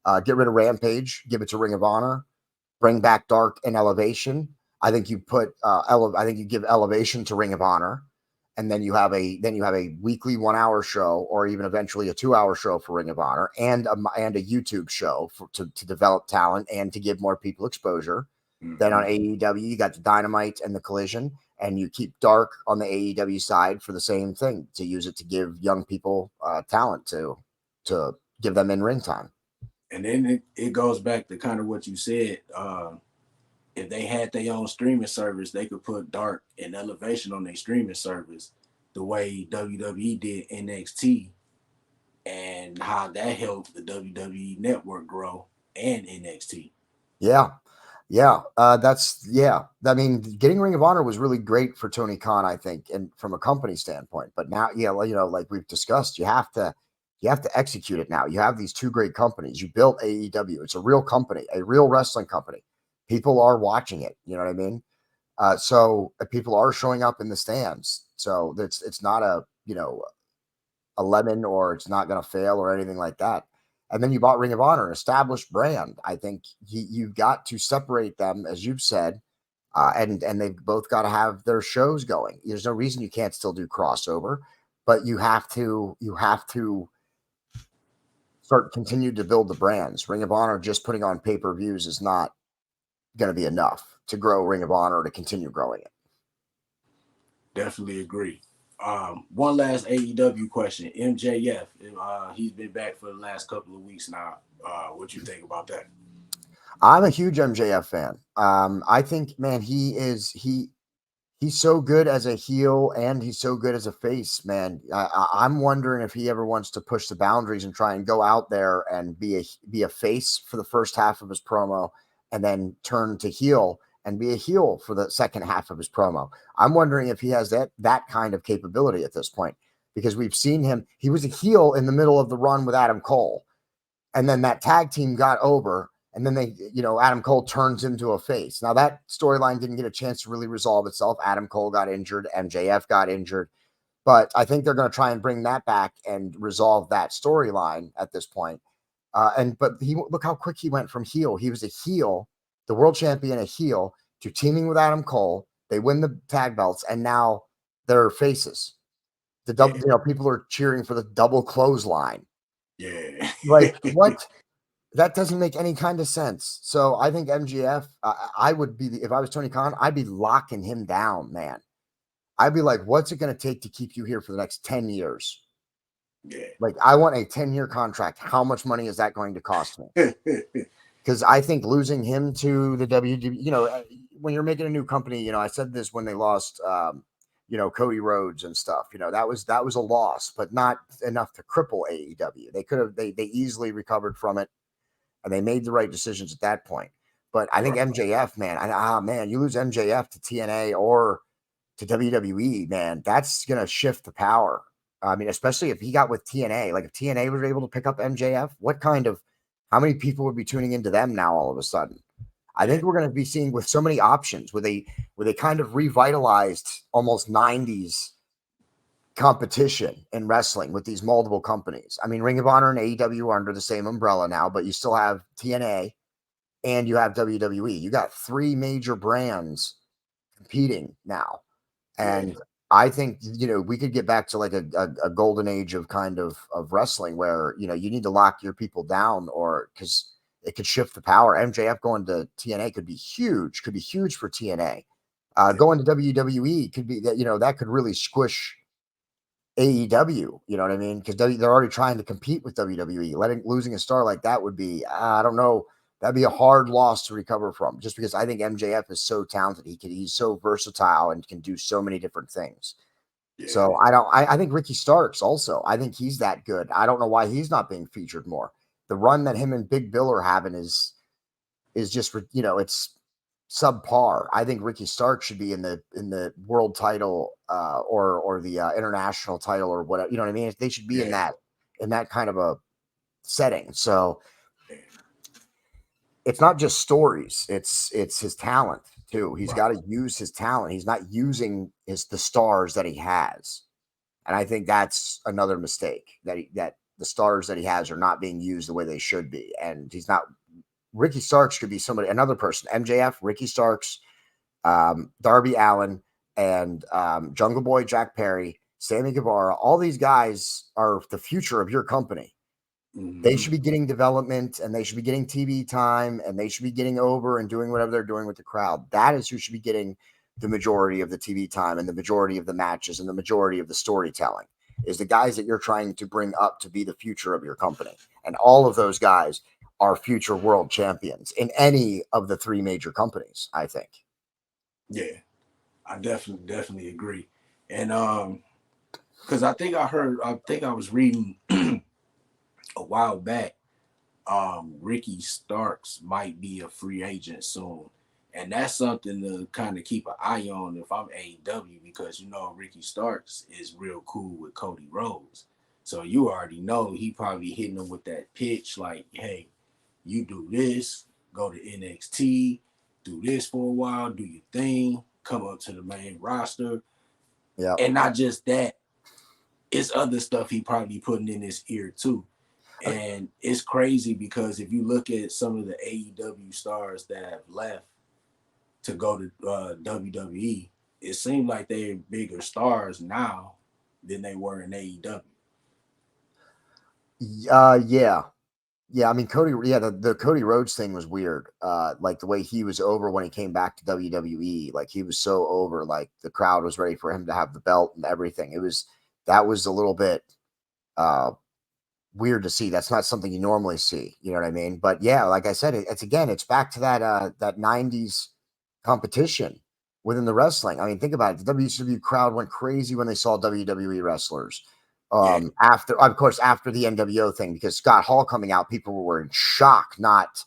rid of Rampage, give it to Ring of Honor, bring back Dark and Elevation. I think you I think you give Elevation to Ring of Honor, and then you have a weekly 1 hour show, or even eventually a 2 hour show for Ring of Honor, and a YouTube show to develop talent and to give more people exposure. Then on Hmm. AEW, you got the Dynamite and the Collision, and you keep Dark on the AEW side for the same thing, to use it to give young people talent to give them in ring time. And then it goes back to kind of what you said. If they had their own streaming service, they could put Dark and Elevation on their streaming service, the way WWE did NXT, and how that helped the WWE network grow and NXT. Yeah. Yeah, I mean, getting Ring of Honor was really great for Tony Khan, I think, and from a company standpoint. But now, yeah, well, like we've discussed, you have to execute it now. You have these two great companies. You built AEW. It's a real company, a real wrestling company. People are watching it. You know what I mean? So people are showing up in the stands. So it's not a lemon, or it's not going to fail or anything like that. And then you bought Ring of Honor, an established brand. I think you've got to separate them, as you've said, and they've both got to have their shows going. There's no reason you can't still do crossover, but you have to continue to build the brands. Ring of Honor just putting on pay-per-views is not going to be enough to grow Ring of Honor, to continue growing it. Definitely agree. One last AEW question. MJF, he's been back for the last couple of weeks now. What you think about that? I'm a huge MJF fan. I think, man, he's so good as a heel, and he's so good as a face, man. I'm wondering if he ever wants to push the boundaries and try and go out there and be a face for the first half of his promo, and then turn to heel and be a heel for the second half of his promo. I'm wondering if he has that kind of capability at this point, because we've seen him. He was a heel in the middle of the run with Adam Cole, and then that tag team got over, and then Adam Cole turns into a face. Now that storyline didn't get a chance to really resolve itself. Adam Cole got injured, MJF got injured, but I think they're going to try and bring that back and resolve that storyline at this point. But look how quick he went from heel. He was a heel, the world champion, a heel, to teaming with Adam Cole. They win the tag belts, and now they're faces. The Yeah, double, people are cheering for the double clothesline. yeah. Like, what? That doesn't make any kind of sense. So I think MGF, I would be, if I was Tony Khan, I'd be locking him down, man. I'd be like, what's it going to take to keep you here for the next 10 years? Yeah. Like, I want a 10-year contract. How much money is that going to cost me? Because I think losing him to the WWE, when you're making a new company, I said this when they lost, Cody Rhodes and stuff. That was a loss, but not enough to cripple AEW. They could have, they easily recovered from it, and they made the right decisions at that point. But I think Right. MJF, man, you lose MJF to TNA or to WWE, man, that's gonna shift the power. I mean, especially if he got with TNA. Like, if TNA was able to pick up MJF, how many people would be tuning into them now all of a sudden? I Yeah. think we're going to be seeing, with so many options, with a kind of revitalized, almost 90s competition in wrestling with these multiple companies. I mean, Ring of Honor and AEW are under the same umbrella now, but you still have TNA and you have WWE. You got three major brands competing now. Yeah. And I think, we could get back to like a golden age of kind of wrestling, where, you need to lock your people down, or because It could shift the power. MJF going to TNA could be huge. Could be huge for TNA. Yeah. Going to WWE could be that. That could really squish AEW. You know what I mean? Because they're already trying to compete with WWE. Losing a star like that would be, I don't know. That'd be a hard loss to recover from. Just because I think MJF is so talented, he's so versatile and can do so many different things. Yeah. So I think Ricky Starks also. I think he's that good. I don't know why he's not being featured more. The run that him and Big Bill are having is just, it's subpar. I think Ricky Starks should be in the world title or the international title or whatever. You know what I mean? They should be in that kind of a setting. So it's not just stories. It's his talent too. He's got to use his talent. He's not using the stars that he has. And I think that's another mistake that the stars that he has are not being used the way they should be. And he's not. Ricky Starks could be another person. MJF, Ricky Starks, Darby Allin, and Jungle Boy Jack Perry, Sammy Guevara. All these guys are the future of your company. They should be getting development, and they should be getting TV time, and they should be getting over and doing whatever they're doing with the crowd. That is who should be getting the majority of the TV time and the majority of the matches and the majority of the storytelling, is the guys that you're trying to bring up to be the future of your company. And all of those guys are future world champions in any of the three major companies, I think. Yeah, I definitely agree. And because I think I was reading a while back, Ricky Starks might be a free agent soon. And that's something to kind of keep an eye on if I'm AEW, because Ricky Starks is real cool with Cody Rhodes. So you already know he probably hitting him with that pitch like, hey, you do this, go to NXT, do this for a while, do your thing, come up to the main roster. Yeah. And not just that, it's other stuff he probably putting in his ear too. And it's crazy because if you look at some of the AEW stars that have left to go to WWE, it seems like they're bigger stars now than they were in AEW. Yeah. Yeah, I mean Cody. Yeah, the Cody Rhodes thing was weird. Like the way he was over when he came back to WWE. Like he was so over. Like the crowd was ready for him to have the belt and everything. That was a little bit weird to see. That's not something you normally see. You know what I mean? But yeah, like I said, it's back to that '90s competition within the wrestling. I mean, think about it. The WCW crowd went crazy when they saw WWE wrestlers. After the NWO thing, because Scott Hall coming out, people were in shock, not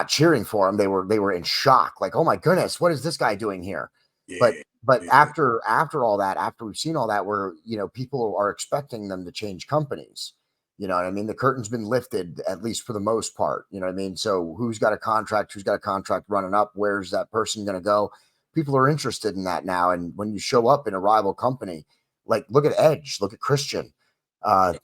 cheering for him. They were in shock, like, oh my goodness, what is this guy doing here? Yeah, but after all that, after we've seen all that, where people are expecting them to change companies. You know what I mean? The curtain's been lifted, at least for the most part. You know what I mean? So who's got a contract running up? Where's that person going to go? People are interested in that now. And when you show up in a rival company, like, look at Edge, look at Christian. I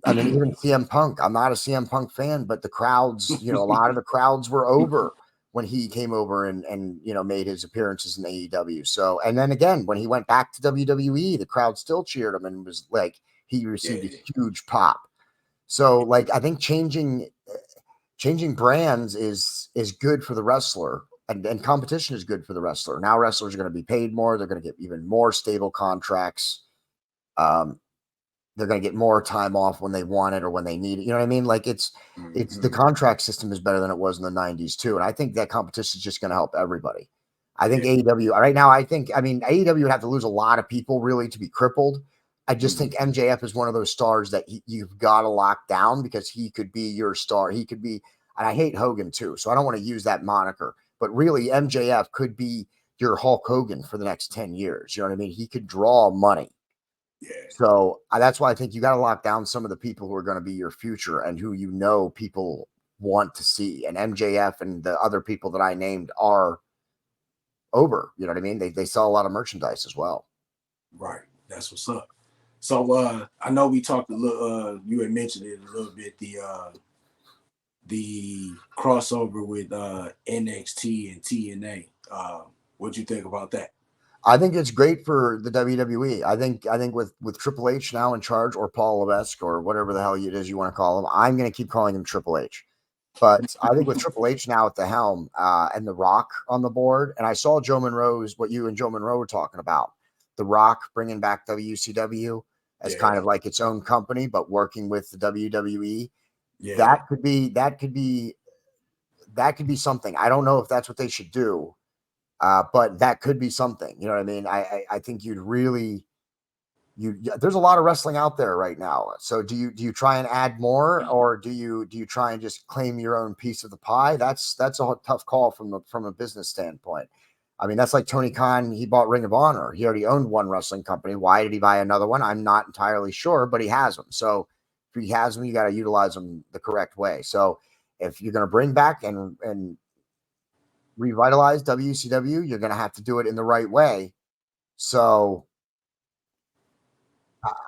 mean, even CM Punk. I'm not a CM Punk fan, but the crowds, a lot of the crowds were over when he came over and made his appearances in AEW. So, and then again, when he went back to WWE, the crowd still cheered him and was like, he received a huge pop. So, like, I think changing brands is good for the wrestler. And competition is good for the wrestler. Now wrestlers are going to be paid more. They're going to get even more stable contracts. They're going to get more time off when they want it or when they need it. You know what I mean? Like it's the contract system is better than it was in the 90s too. And I think that competition is just going to help everybody. I think AEW right now, AEW would have to lose a lot of people really to be crippled. I just think MJF is one of those stars that you've got to lock down, because he could be your star. He could be, and I hate Hogan too, so I don't want to use that moniker, but really MJF could be your Hulk Hogan for the next 10 years. You know what I mean? He could draw money. Yeah. So that's why I think you got to lock down some of the people who are going to be your future and who people want to see. And MJF and the other people that I named are over. You know what I mean? They sell a lot of merchandise as well. Right. That's what's up. So I know we talked a little. You had mentioned it a little bit. The crossover with NXT and TNA. What'd you think about that? I think it's great for the WWE. I think with Triple H now in charge, or Paul Levesque, or whatever the hell it is you want to call him, I'm going to keep calling him Triple H. But I think with Triple H now at the helm and The Rock on the board, and I saw Joe Monroe's what you and Joe Monroe were talking about, The Rock bringing back WCW as kind Yeah, of like its own company, but working with the WWE. yeah, That could be something. I don't know if that's what they should do, but that could be something. You know what I mean? I think you'd really there's a lot of wrestling out there right now. So do you try and add more, or do you try and just claim your own piece of the pie? That's a tough call from a business standpoint. I mean, that's like Tony Khan. He bought Ring of Honor. He already owned one wrestling company. Why did he buy another one? I'm not entirely sure, but he has them. So if he has them, you got to utilize them the correct way. So if you're going to bring back and revitalize WCW, you're going to have to do it in the right way. So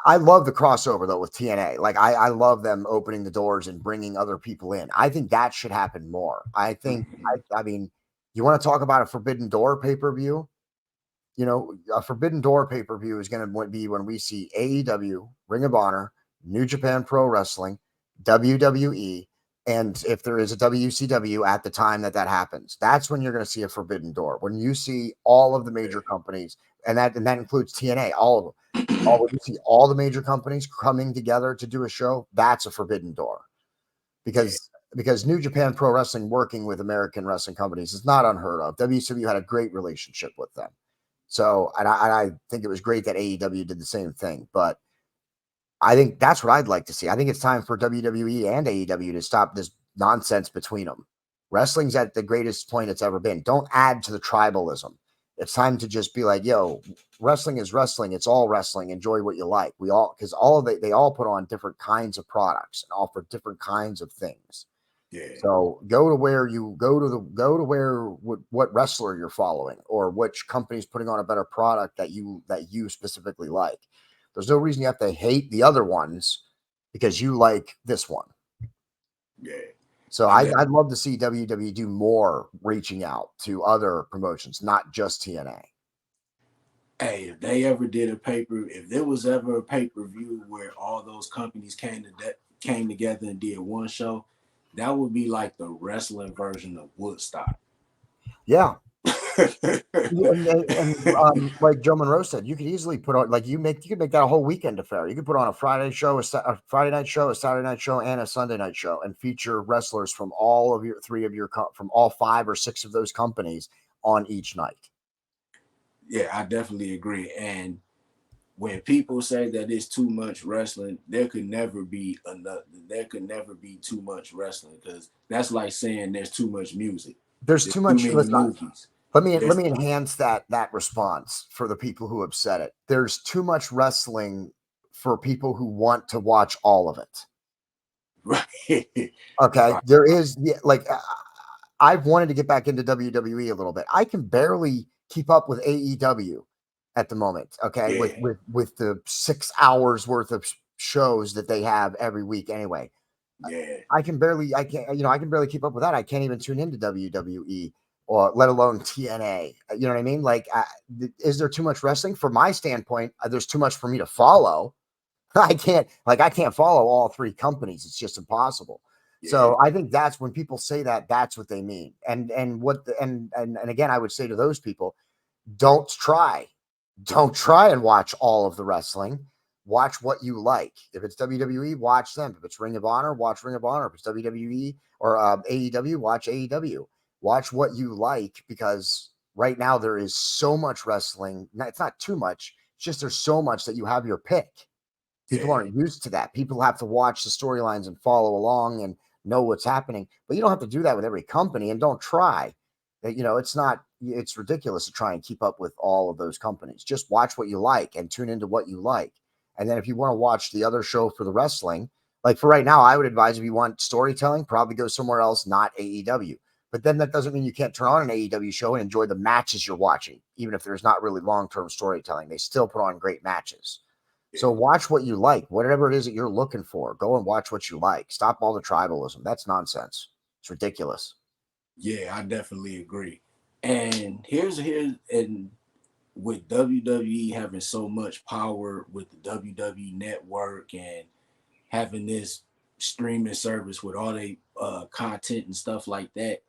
I love the crossover though with TNA. Like I love them opening the doors and bringing other people in. I think that should happen more. I think I mean, you want to talk about a Forbidden Door pay-per-view? You know, a Forbidden Door pay-per-view is going to be when we see AEW, Ring of Honor, New Japan Pro Wrestling, WWE, and if there is a WCW at the time that happens, that's when you're going to see a Forbidden Door. When you see all of the major companies, and that includes TNA, all of them. When you see all the major companies coming together to do a show, that's a Forbidden Door yeah, because New Japan Pro Wrestling working with American wrestling companies is not unheard of. WCW had a great relationship with them. So, and I think it was great that AEW did the same thing. But I think that's what I'd like to see. I think it's time for WWE and AEW to stop this nonsense between them. Wrestling's at the greatest point it's ever been. Don't add to the tribalism. It's time to just be like, yo, wrestling is wrestling. It's all wrestling. Enjoy what you like. We all, because all of they all put on different kinds of products and offer different kinds of things. yeah, So go to where you go to where what wrestler you're following or which company's putting on a better product that you specifically like. There's no reason you have to hate the other ones because you like this one. yeah. So I I'd, def- I'd love to see WWE do more reaching out to other promotions, not just TNA. hey, if they ever did if there was ever a pay-per-view where all those companies came together and did one show, that would be like the wrestling version of Woodstock. Yeah. And like Joe Monroe said, you could easily put on like you could make that a whole weekend affair. You could put on a Friday show, a Friday night show, a Saturday night show, and a Sunday night show, and feature wrestlers from all of your from all 5 or 6 of those companies on each night. Yeah, I definitely agree. And when people say that it's too much wrestling, there could never be enough. There could never be too much wrestling because that's like saying there's too much music. There's There's too too much. many Listen, movies. let There's me enhance that response for the people who have said it. There's too much wrestling for people who want to watch all of it. right, Okay, right. there is like I've wanted to get back into WWE a little bit. I can barely keep up with AEW at the moment. Okay, with Yeah, the 6 hours worth of shows that they have every week. Anyway, yeah, I can barely keep up with that. I can't even tune into WWE or let alone TNA. You know what I mean? Like, is there too much wrestling? From my standpoint, there's too much for me to follow. I can't follow all 3 companies. It's just impossible. yeah, So I think that's when people say that, that's what they mean. And again, I would say to those people, don't try. Don't try and watch all of the wrestling. Watch what you like. If it's WWE, watch them. If it's Ring of Honor, watch Ring of Honor. If it's WWE or AEW, watch AEW. Watch what you like because right now there is so much wrestling. It's not too much. It's just there's so much that you have your pick. People yeah, aren't used to that. People have to watch the storylines and follow along and know what's happening. But you don't have to do that with every company and don't try. It's ridiculous to try and keep up with all of those companies. Just watch what you like and tune into what you like. And then if you want to watch the other show for the wrestling, like for right now, I would advise if you want storytelling, probably go somewhere else, not AEW. But then that doesn't mean you can't turn on an AEW show and enjoy the matches you're watching, even if there's not really long-term storytelling. They still put on great matches. yeah. So watch what you like, whatever it is that you're looking for. Go and watch what you like. Stop all the tribalism. That's nonsense. It's ridiculous. Yeah, I definitely agree. And here's and with WWE having so much power with the WWE network and having this streaming service with all their content and stuff like that,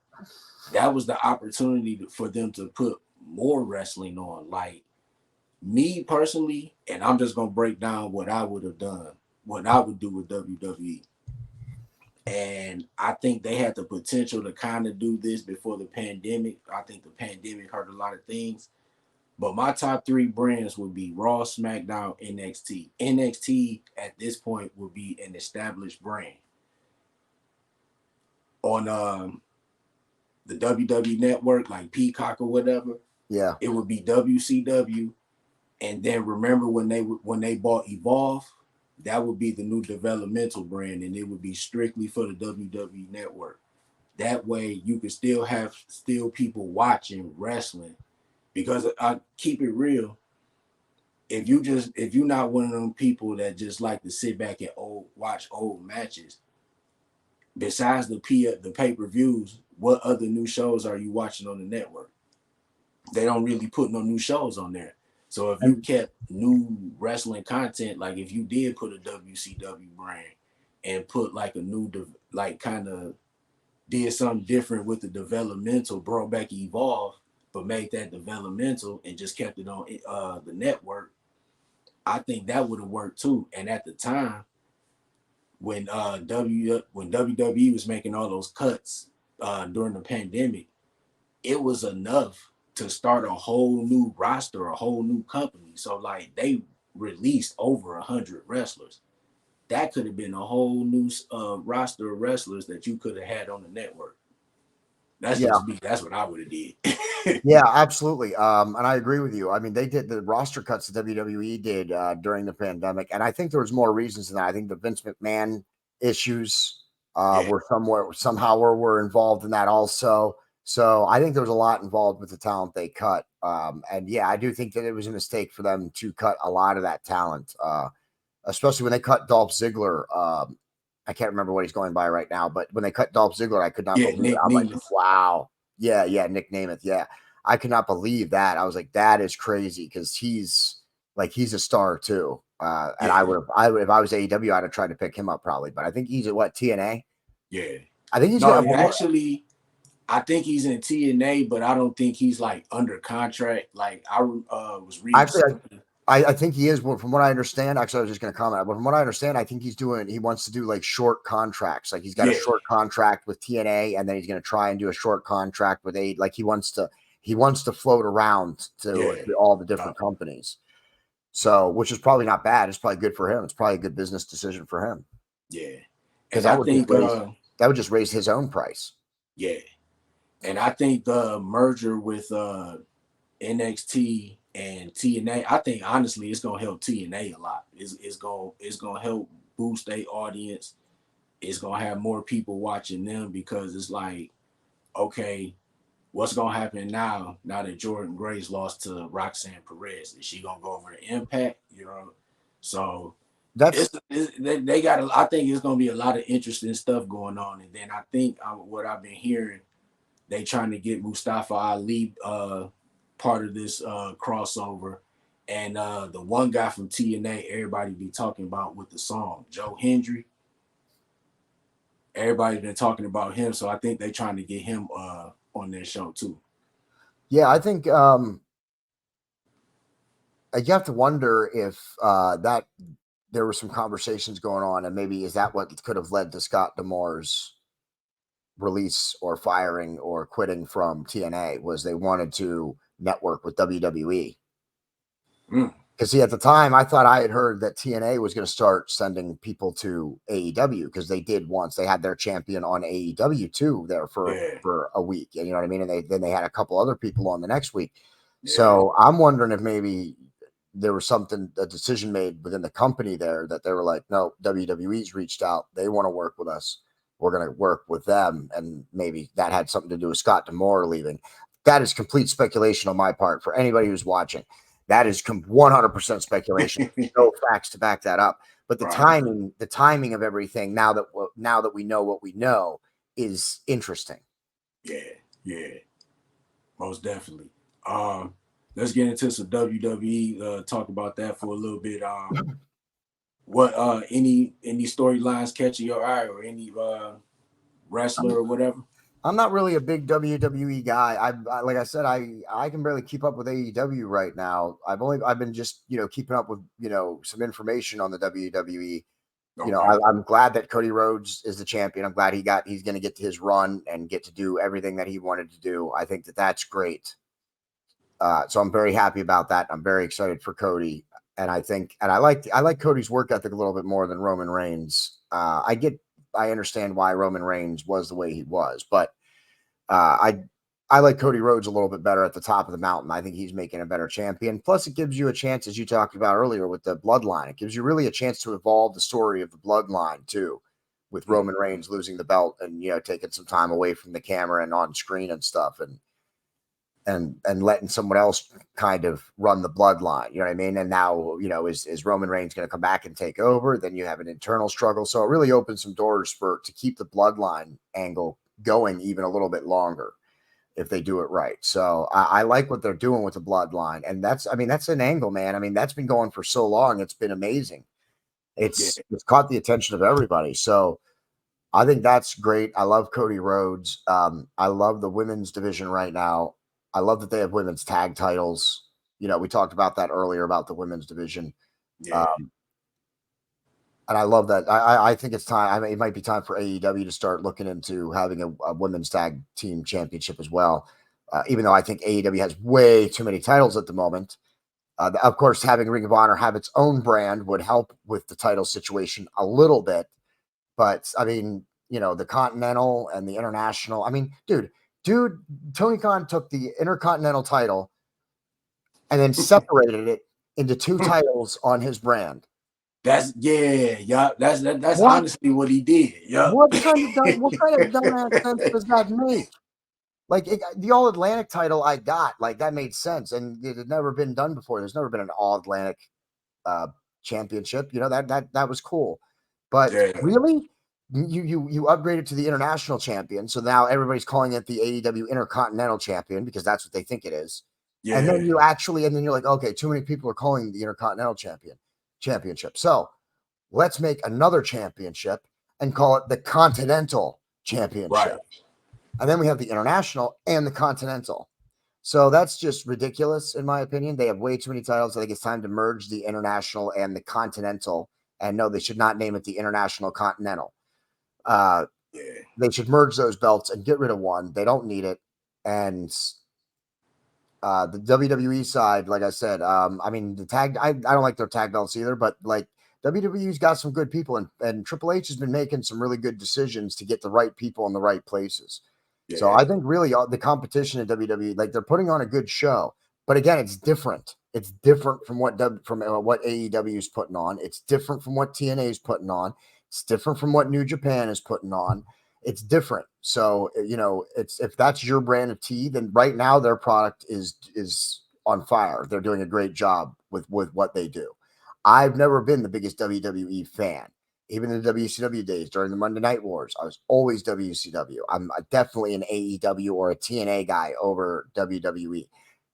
that was the opportunity for them to put more wrestling on. Like me personally, and I'm just gonna break down what I would have done, what I would do with WWE. And I think they had the potential to kind of do this before the pandemic. I think the pandemic hurt a lot of things. But my top three brands would be Raw, SmackDown, NXT. NXT at this point would be an established brand. On the WWE network, like Peacock or whatever, Yeah, it would be WCW. And then remember when they bought Evolve, that would be the new developmental brand, and it would be strictly for the WWE network. That way you could still have people watching wrestling. Because I keep it real, if you're not one of them people that just like to sit back and watch old matches, besides the pay-per-views, what other new shows are you watching on the network? They don't really put no new shows on there. So if you kept new wrestling content, like if you did put a WCW brand and put like a new like kind of did something different with the developmental, brought back Evolve, but made that developmental and just kept it on the network, I think that would have worked too. And at the time, when when WWE was making all those cuts during the pandemic, it was enough to start a whole new roster, a whole new company. So like they released over 100 wrestlers. That could have been a whole new roster of wrestlers that you could have had on the network. That's yeah. just me. That's what I would have did. Yeah, absolutely. And I agree with you. I mean, they did the roster cuts that WWE did during the pandemic, and I think there was more reasons than that. I think the Vince McMahon issues Yeah. were somehow were involved in that also. So I think there was a lot involved with the talent they cut. And yeah, I do think that it was a mistake for them to cut a lot of that talent, especially when they cut Dolph Ziggler. I can't remember what he's going by right now, but when they cut Dolph Ziggler, I could not Yeah, believe it. Nick I'm like, Nemeth. wow. Yeah, Nick Nemeth. Yeah. I could not believe that. I was like, that is crazy because he's a star too. And Yeah, I would, if I was AEW, I'd have tried to pick him up probably. But I think he's at what, TNA? yeah. I think he's No, got more. actually, I think he's in TNA, but I don't think he's like under contract. Like I was reading Actually, something. I think he is. From what I understand, actually, I was just going to comment, but from what I understand, I think he wants to do like short contracts. Like he's got a Yeah, short contract with TNA, and then he's going to try and do a short contract with A. Like he wants to float around to yeah, all the different companies. So, which is probably not bad. It's probably good for him. It's probably a good business decision for him yeah. because And I think that would just raise his own price. yeah. And I think the merger with NXT and TNA, I think honestly it's gonna help TNA a lot. It's gonna help boost their audience. It's gonna have more people watching them because it's like, okay, what's gonna happen now that Jordan Grace lost to Roxanne Perez? Is she gonna go over to Impact? You know, so they got. I think it's gonna be a lot of interesting stuff going on. And then I think what I've been hearing, they trying to get Mustafa Ali part of this crossover, and the one guy from TNA everybody be talking about with the song, Joe Hendry. Everybody's been talking about him, so I think they trying to get him on their show too. Yeah, I think you have to wonder if that there were some conversations going on, and maybe is that what could have led to Scott D'Amore's release or firing or quitting from TNA was they wanted to network with WWE. Because see, at the time, I thought I had heard that TNA was going to start sending people to AEW because they did once. They had their champion on AEW too there for a week, and you know what I mean. And then they had a couple other people on the next week. Yeah. So I'm wondering if maybe there was a decision made within the company there that they were like, no, WWE's reached out. They want to work with us. We're going to work with them. And maybe that had something to do with Scott D'Amore leaving. That is complete speculation on my part for anybody who's watching. That is 100% speculation. No facts to back that up. But the timing of everything now that we know what we know is interesting. Yeah. Most definitely. Let's get into some WWE. Talk about that for a little bit. What any storylines catching your eye or any wrestler or whatever? I'm not really a big WWE guy. Like I said, I can barely keep up with AEW right now. I've been just keeping up with some information on the WWE. Okay. I'm glad that Cody Rhodes is the champion. I'm glad he's going to get to his run and get to do everything that he wanted to do. I think that that's great. So I'm very happy about that. I'm very excited for Cody, and I like Cody's work ethic a little bit more than Roman Reigns. I understand why Roman Reigns was the way he was, but uh, I I like Cody Rhodes a little bit better at the top of the mountain. I think he's making a better champion. Plus, it gives you a chance, as you talked about earlier, with the bloodline. It gives you really a chance to evolve the story of the bloodline too, with Mm. Roman Reigns losing the belt and taking some time away from the camera and on screen and stuff, and letting someone else kind of run the bloodline. You know what I mean? And now, is Roman Reigns going to come back and take over? Then you have an internal struggle. So it really opens some doors to keep the bloodline angle going even a little bit longer if they do it right. So I like what they're doing with the bloodline. And that's an angle, man. I mean, that's been going for so long. It's been amazing. Yeah. It's caught the attention of everybody. So I think that's great. I love Cody Rhodes. I love the women's division right now. I love that they have women's tag titles. We talked about that earlier about the women's division. Yeah. Um, and I love that. I think it's time. I mean, it might be time for AEW to start looking into having a women's tag team championship as well. Even though I think AEW has way too many titles at the moment. Of course, having Ring of Honor have its own brand would help with the title situation a little bit. But I mean, the Continental and the International. I mean, dude, Tony Khan took the Intercontinental title and then separated it into two titles on his brand. That's yeah. That's What? honestly what he did. Yup. What kind of dumbass sense does that make? Like the All Atlantic title I got, like that made sense, and it had never been done before. There's never been an All Atlantic uh, championship. That was cool, but Yeah. really, you upgraded to the international champion, so now everybody's calling it the AEW Intercontinental Champion because that's what they think it is. And Yeah. then and then you're like, okay, too many people are calling the Intercontinental Championship. So let's make another championship and call it the Continental Right. Championship. And then we have the International and the Continental. So that's just ridiculous, in my opinion. They have way too many titles. I think it's time to merge the International and the Continental. And no, they should not name it the International Continental. Yeah. They should merge those belts and get rid of one. They don't need it. And the WWE side, like I said, I mean, I don't like their tag belts either, but like WWE's got some good people, and Triple H has been making some really good decisions to get the right people in the right places. So Yeah. I think really the competition at WWE, like they're putting on a good show, but again, it's different. It's different from what AEW is putting on. It's different from what TNA is putting on. It's different from what New Japan is putting on. It's different. So it's if that's your brand of tea, then right now their product is on fire. They're doing a great job with what they do. I've never been the biggest WWE fan. Even in the WCW days during the Monday Night Wars, I was always WCW. I'm definitely an AEW or a TNA guy over WWE.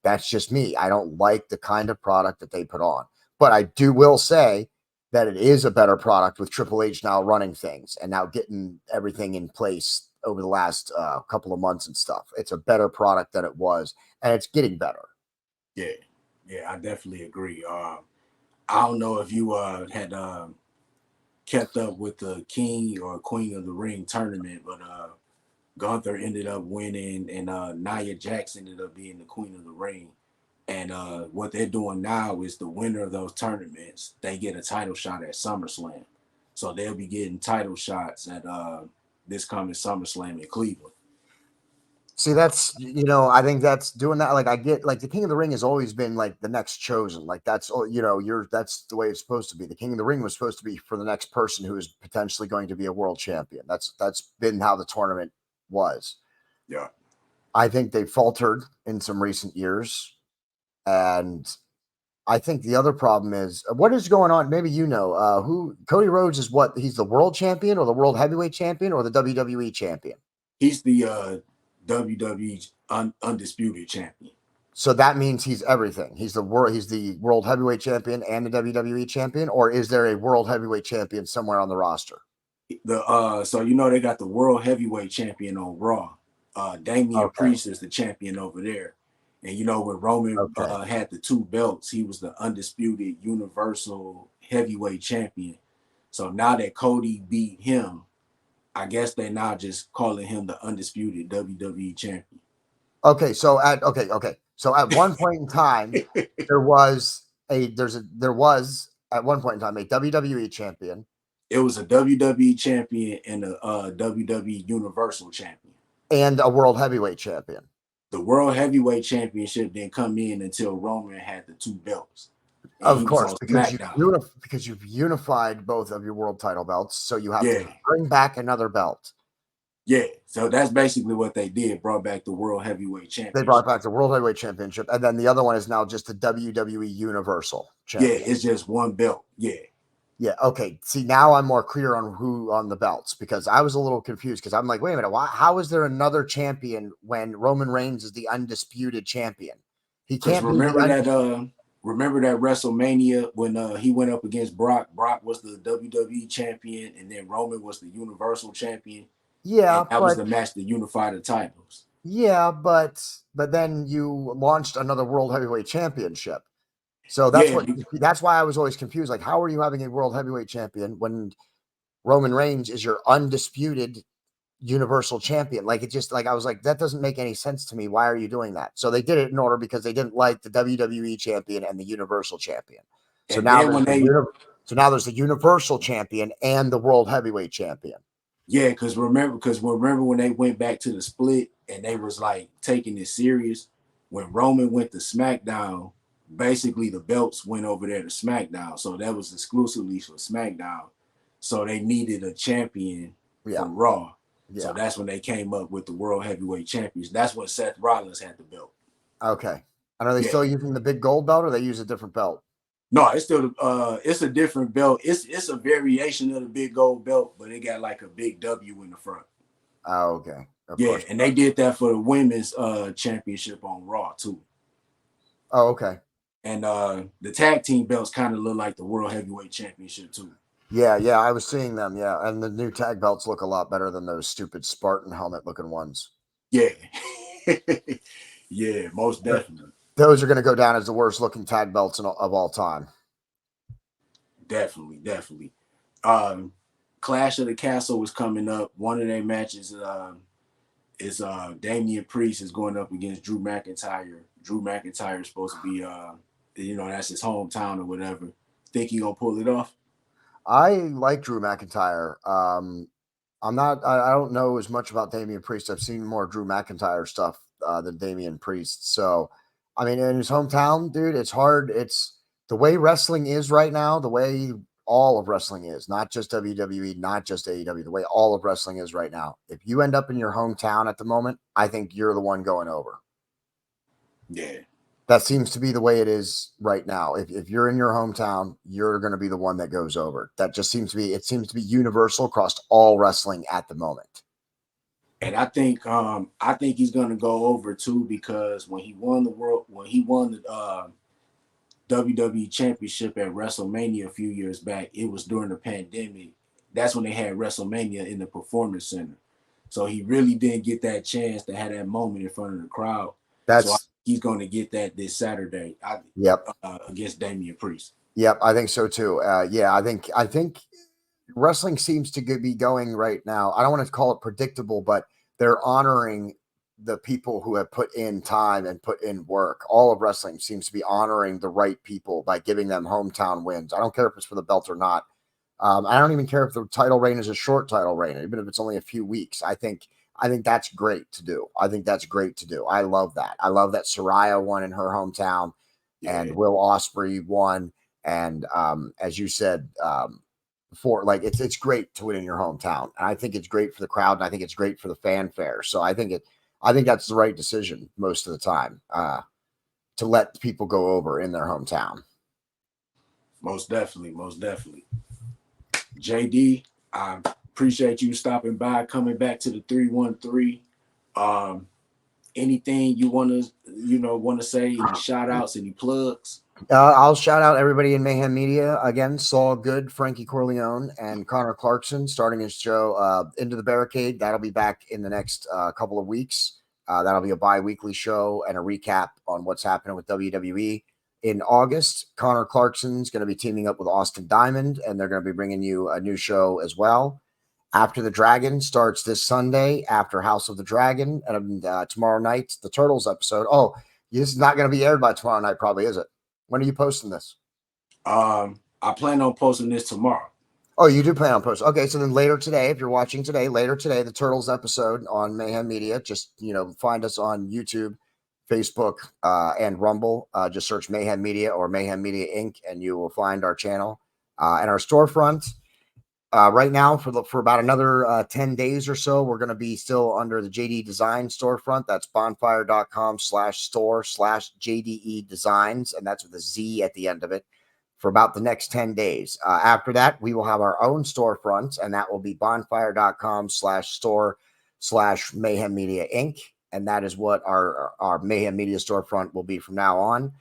That's just me. I don't like the kind of product that they put on. But I will say that it is a better product with Triple H now running things and now getting everything in place over the last couple of months and stuff. It's a better product than it was, and it's getting better. Yeah. Yeah. I definitely agree. I don't know if you had kept up with the King or Queen of the Ring tournament, but Gunther ended up winning, and Nia Jax ended up being the Queen of the Ring. And what they're doing now is the winner of those tournaments, they get a title shot at SummerSlam. So they'll be getting title shots at this coming SummerSlam in Cleveland. See, I think that's doing that. Like, I get, like, the King of the Ring has always been like the next chosen. Like, that's the way it's supposed to be. The King of the Ring was supposed to be for the next person who is potentially going to be a world champion. That's been how the tournament was. Yeah. I think they faltered in some recent years. And I think the other problem is what is going on. Maybe who Cody Rhodes is. What, he's the world champion or the world heavyweight champion or the WWE champion? He's the WWE undisputed champion. So that means he's everything. He's the world heavyweight champion and the WWE champion, or is there a world heavyweight champion somewhere on the roster? So they got the world heavyweight champion on Raw. Damian Okay. Priest is the champion over there. And when Roman Okay. had the 2 belts, he was the undisputed universal heavyweight champion. So now that Cody beat him, I guess they now just calling him the undisputed WWE champion. Okay. So at one point in time, there was at one point in time a WWE champion. It was a WWE champion and a WWE Universal champion. And a world heavyweight champion. The World Heavyweight Championship didn't come in until Roman had the 2 belts. Of course, because you've unified both of your world title belts, so you have to bring back another belt. Yeah, so that's basically what they did, brought back the World Heavyweight Championship. They brought back the World Heavyweight Championship, and then the other one is now just the WWE Universal Championship. Yeah, it's just one belt. Yeah. Yeah, okay. See, now I'm more clear on the belts, because I was a little confused, because I'm like, wait a minute, how is there another champion when Roman Reigns is the undisputed champion? He can't remember that WrestleMania when he went up against Brock. Brock was the WWE champion, and then Roman was the Universal champion. Yeah, that was the match that unified the titles. Yeah, but then you launched another World Heavyweight Championship. So that's why I was always confused. Like, how are you having a World Heavyweight Champion when Roman Reigns is your undisputed Universal Champion? Like, it just, like, I was like, that doesn't make any sense to me. Why are you doing that? So they did it in order because they didn't like the WWE Champion and the Universal Champion. So now there's the Universal Champion and the World Heavyweight Champion. Yeah, because remember when they went back to the split and they was like taking it serious, when Roman went to SmackDown, basically the belts went over there to SmackDown. So that was exclusively for SmackDown. So they needed a champion from Raw. Yeah. So that's when they came up with the World Heavyweight Champions. That's when Seth Rollins had the belt. Okay. And are they still using the big gold belt, or they use a different belt? No, it's still it's a different belt. It's a variation of the big gold belt, but it got like a big W in the front. Oh, okay. Of course. And they did that for the women's championship on Raw too. Oh, okay. And the tag team belts kind of look like the World Heavyweight Championship too. Yeah, I was seeing them. Yeah, and the new tag belts look a lot better than those stupid Spartan helmet looking ones. Yeah, yeah, most definitely. Those are going to go down as the worst looking tag belts of all time. Definitely. Clash of the Castle was coming up. One of their matches is Damian Priest is going up against Drew McIntyre. Drew McIntyre is supposed to be that's his hometown or whatever. Think he gonna pull it off? I like Drew McIntyre. I don't know as much about Damian Priest. I've seen more Drew McIntyre stuff than Damian Priest. So, I mean, in his hometown, dude, it's hard. It's the way wrestling is right now, the way all of wrestling is, not just WWE, not just AEW, the way all of wrestling is right now. If you end up in your hometown at the moment, I think you're the one going over. Yeah. That seems to be the way it is right now. If you're in your hometown, you're going to be the one that goes over. That just seems to be universal across all wrestling at the moment. And I think he's going to go over too, because when he won the WWE Championship at WrestleMania a few years back, it was during the pandemic. That's when they had WrestleMania in the Performance Center. So he really didn't get that chance to have that moment in front of the crowd. So he's going to get that this Saturday. Against Damian Priest. Yep, I think so too. I think wrestling seems to be going right now. I don't want to call it predictable, but they're honoring the people who have put in time and put in work. All of wrestling seems to be honoring the right people by giving them hometown wins. I don't care if it's for the belt or not. I don't even care if the title reign is a short title reign, even if it's only a few weeks. I think that's great to do. I love that. I love that Saraya won in her hometown, and Will Ospreay won. And as you said before, like it's great to win in your hometown. And I think it's great for the crowd, and I think it's great for the fanfare. So I think that's the right decision most of the time, to let people go over in their hometown. Most definitely. JD, I appreciate you stopping by, coming back to the 313. anything you want to say? Any shout outs? Any plugs? I'll shout out everybody in Mayhem Media again. Saul Good, Frankie Corleone, and Connor Clarkson starting his show Into the Barricade. That'll be back in the next couple of weeks. That'll be a bi-weekly show and a recap on what's happening with WWE. In August, Connor Clarkson's going to be teaming up with Austin Diamond, and they're going to be bringing you a new show as well. After the Dragon starts this Sunday after House of the Dragon, and tomorrow night, the Turtles episode. Oh, this is not going to be aired by tomorrow night, probably, is it? When are you posting this? I plan on posting this tomorrow. Oh, you do plan on posting. Okay, so then later today, if you're watching today, later today, the Turtles episode on Mayhem Media. Just find us on YouTube, Facebook, and Rumble. Just search Mayhem Media or Mayhem Media Inc., and you will find our channel and our storefront. Right now, for about another 10 days or so, we're going to be still under the JD Design storefront. That's bonfire.com/store/JDE Designs, and that's with a Z at the end of it, for about the next 10 days. After that, we will have our own storefront, and that will be bonfire.com/store/Mayhem Media Inc., and that is what our Mayhem Media storefront will be from now on.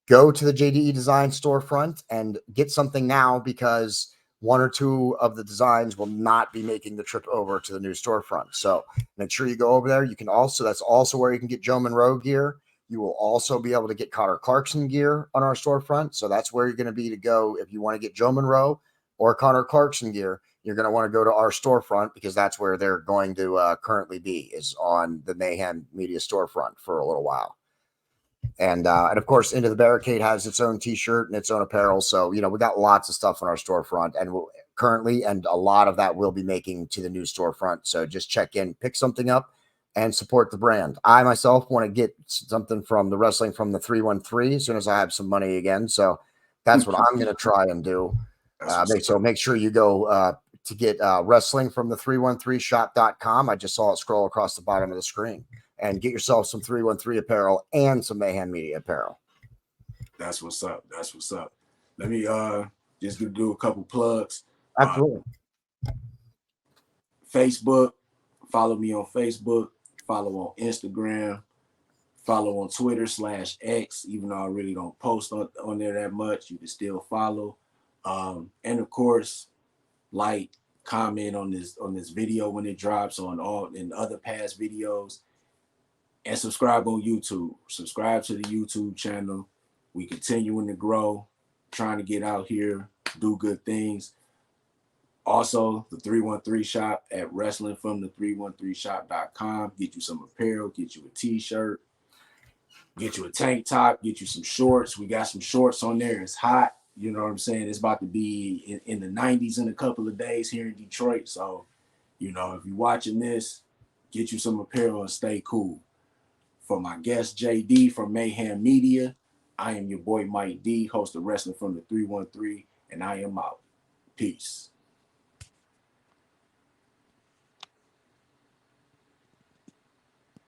Go to the JDE Design storefront and get something now, because one or two of the designs will not be making the trip over to the new storefront. So make sure you go over there. You can also, that's also where you can get Joe Monroe gear. You will also be able to get Connor Clarkson gear on our storefront. So that's where you're going to be to go. If you want to get Joe Monroe or Connor Clarkson gear, you're going to want to go to our storefront, because that's where they're going to currently be, is on the Mayhem Media storefront for a little while. And of course, Into the Barricade has its own T-shirt and its own apparel. So, we got lots of stuff on our storefront, and currently, and a lot of that will be making to the new storefront. So just check in, pick something up, and support the brand. I myself want to get something from the Wrestling from the 313 as soon as I have some money again. So that's what I'm going to try and do. Make sure you go to get Wrestling from the 313shop.com. I just saw it scroll across the bottom of the screen. And get yourself some 313 apparel and some Mayhem Media apparel. That's what's up. That's what's up. Let me just do a couple plugs. Absolutely. Facebook, follow me on Facebook, follow on Instagram, follow on Twitter/X. Even though I really don't post on there that much, you can still follow. And of course, like, comment on this video when it drops, on all in other past videos. And subscribe on YouTube. Subscribe to the YouTube channel. We continuing to grow, trying to get out here, do good things. Also, the 313 shop at wrestlingfromthe313shop.com. Get you some apparel, get you a t-shirt, get you a tank top, get you some shorts. We got some shorts on there. It's hot. You know what I'm saying? It's about to be in the 90s in a couple of days here in Detroit. So, if you're watching this, get you some apparel and stay cool. For my guest, JD from Mayhem Media, I am your boy Mike D, host of Wrestling from the 313, and I am out. Peace.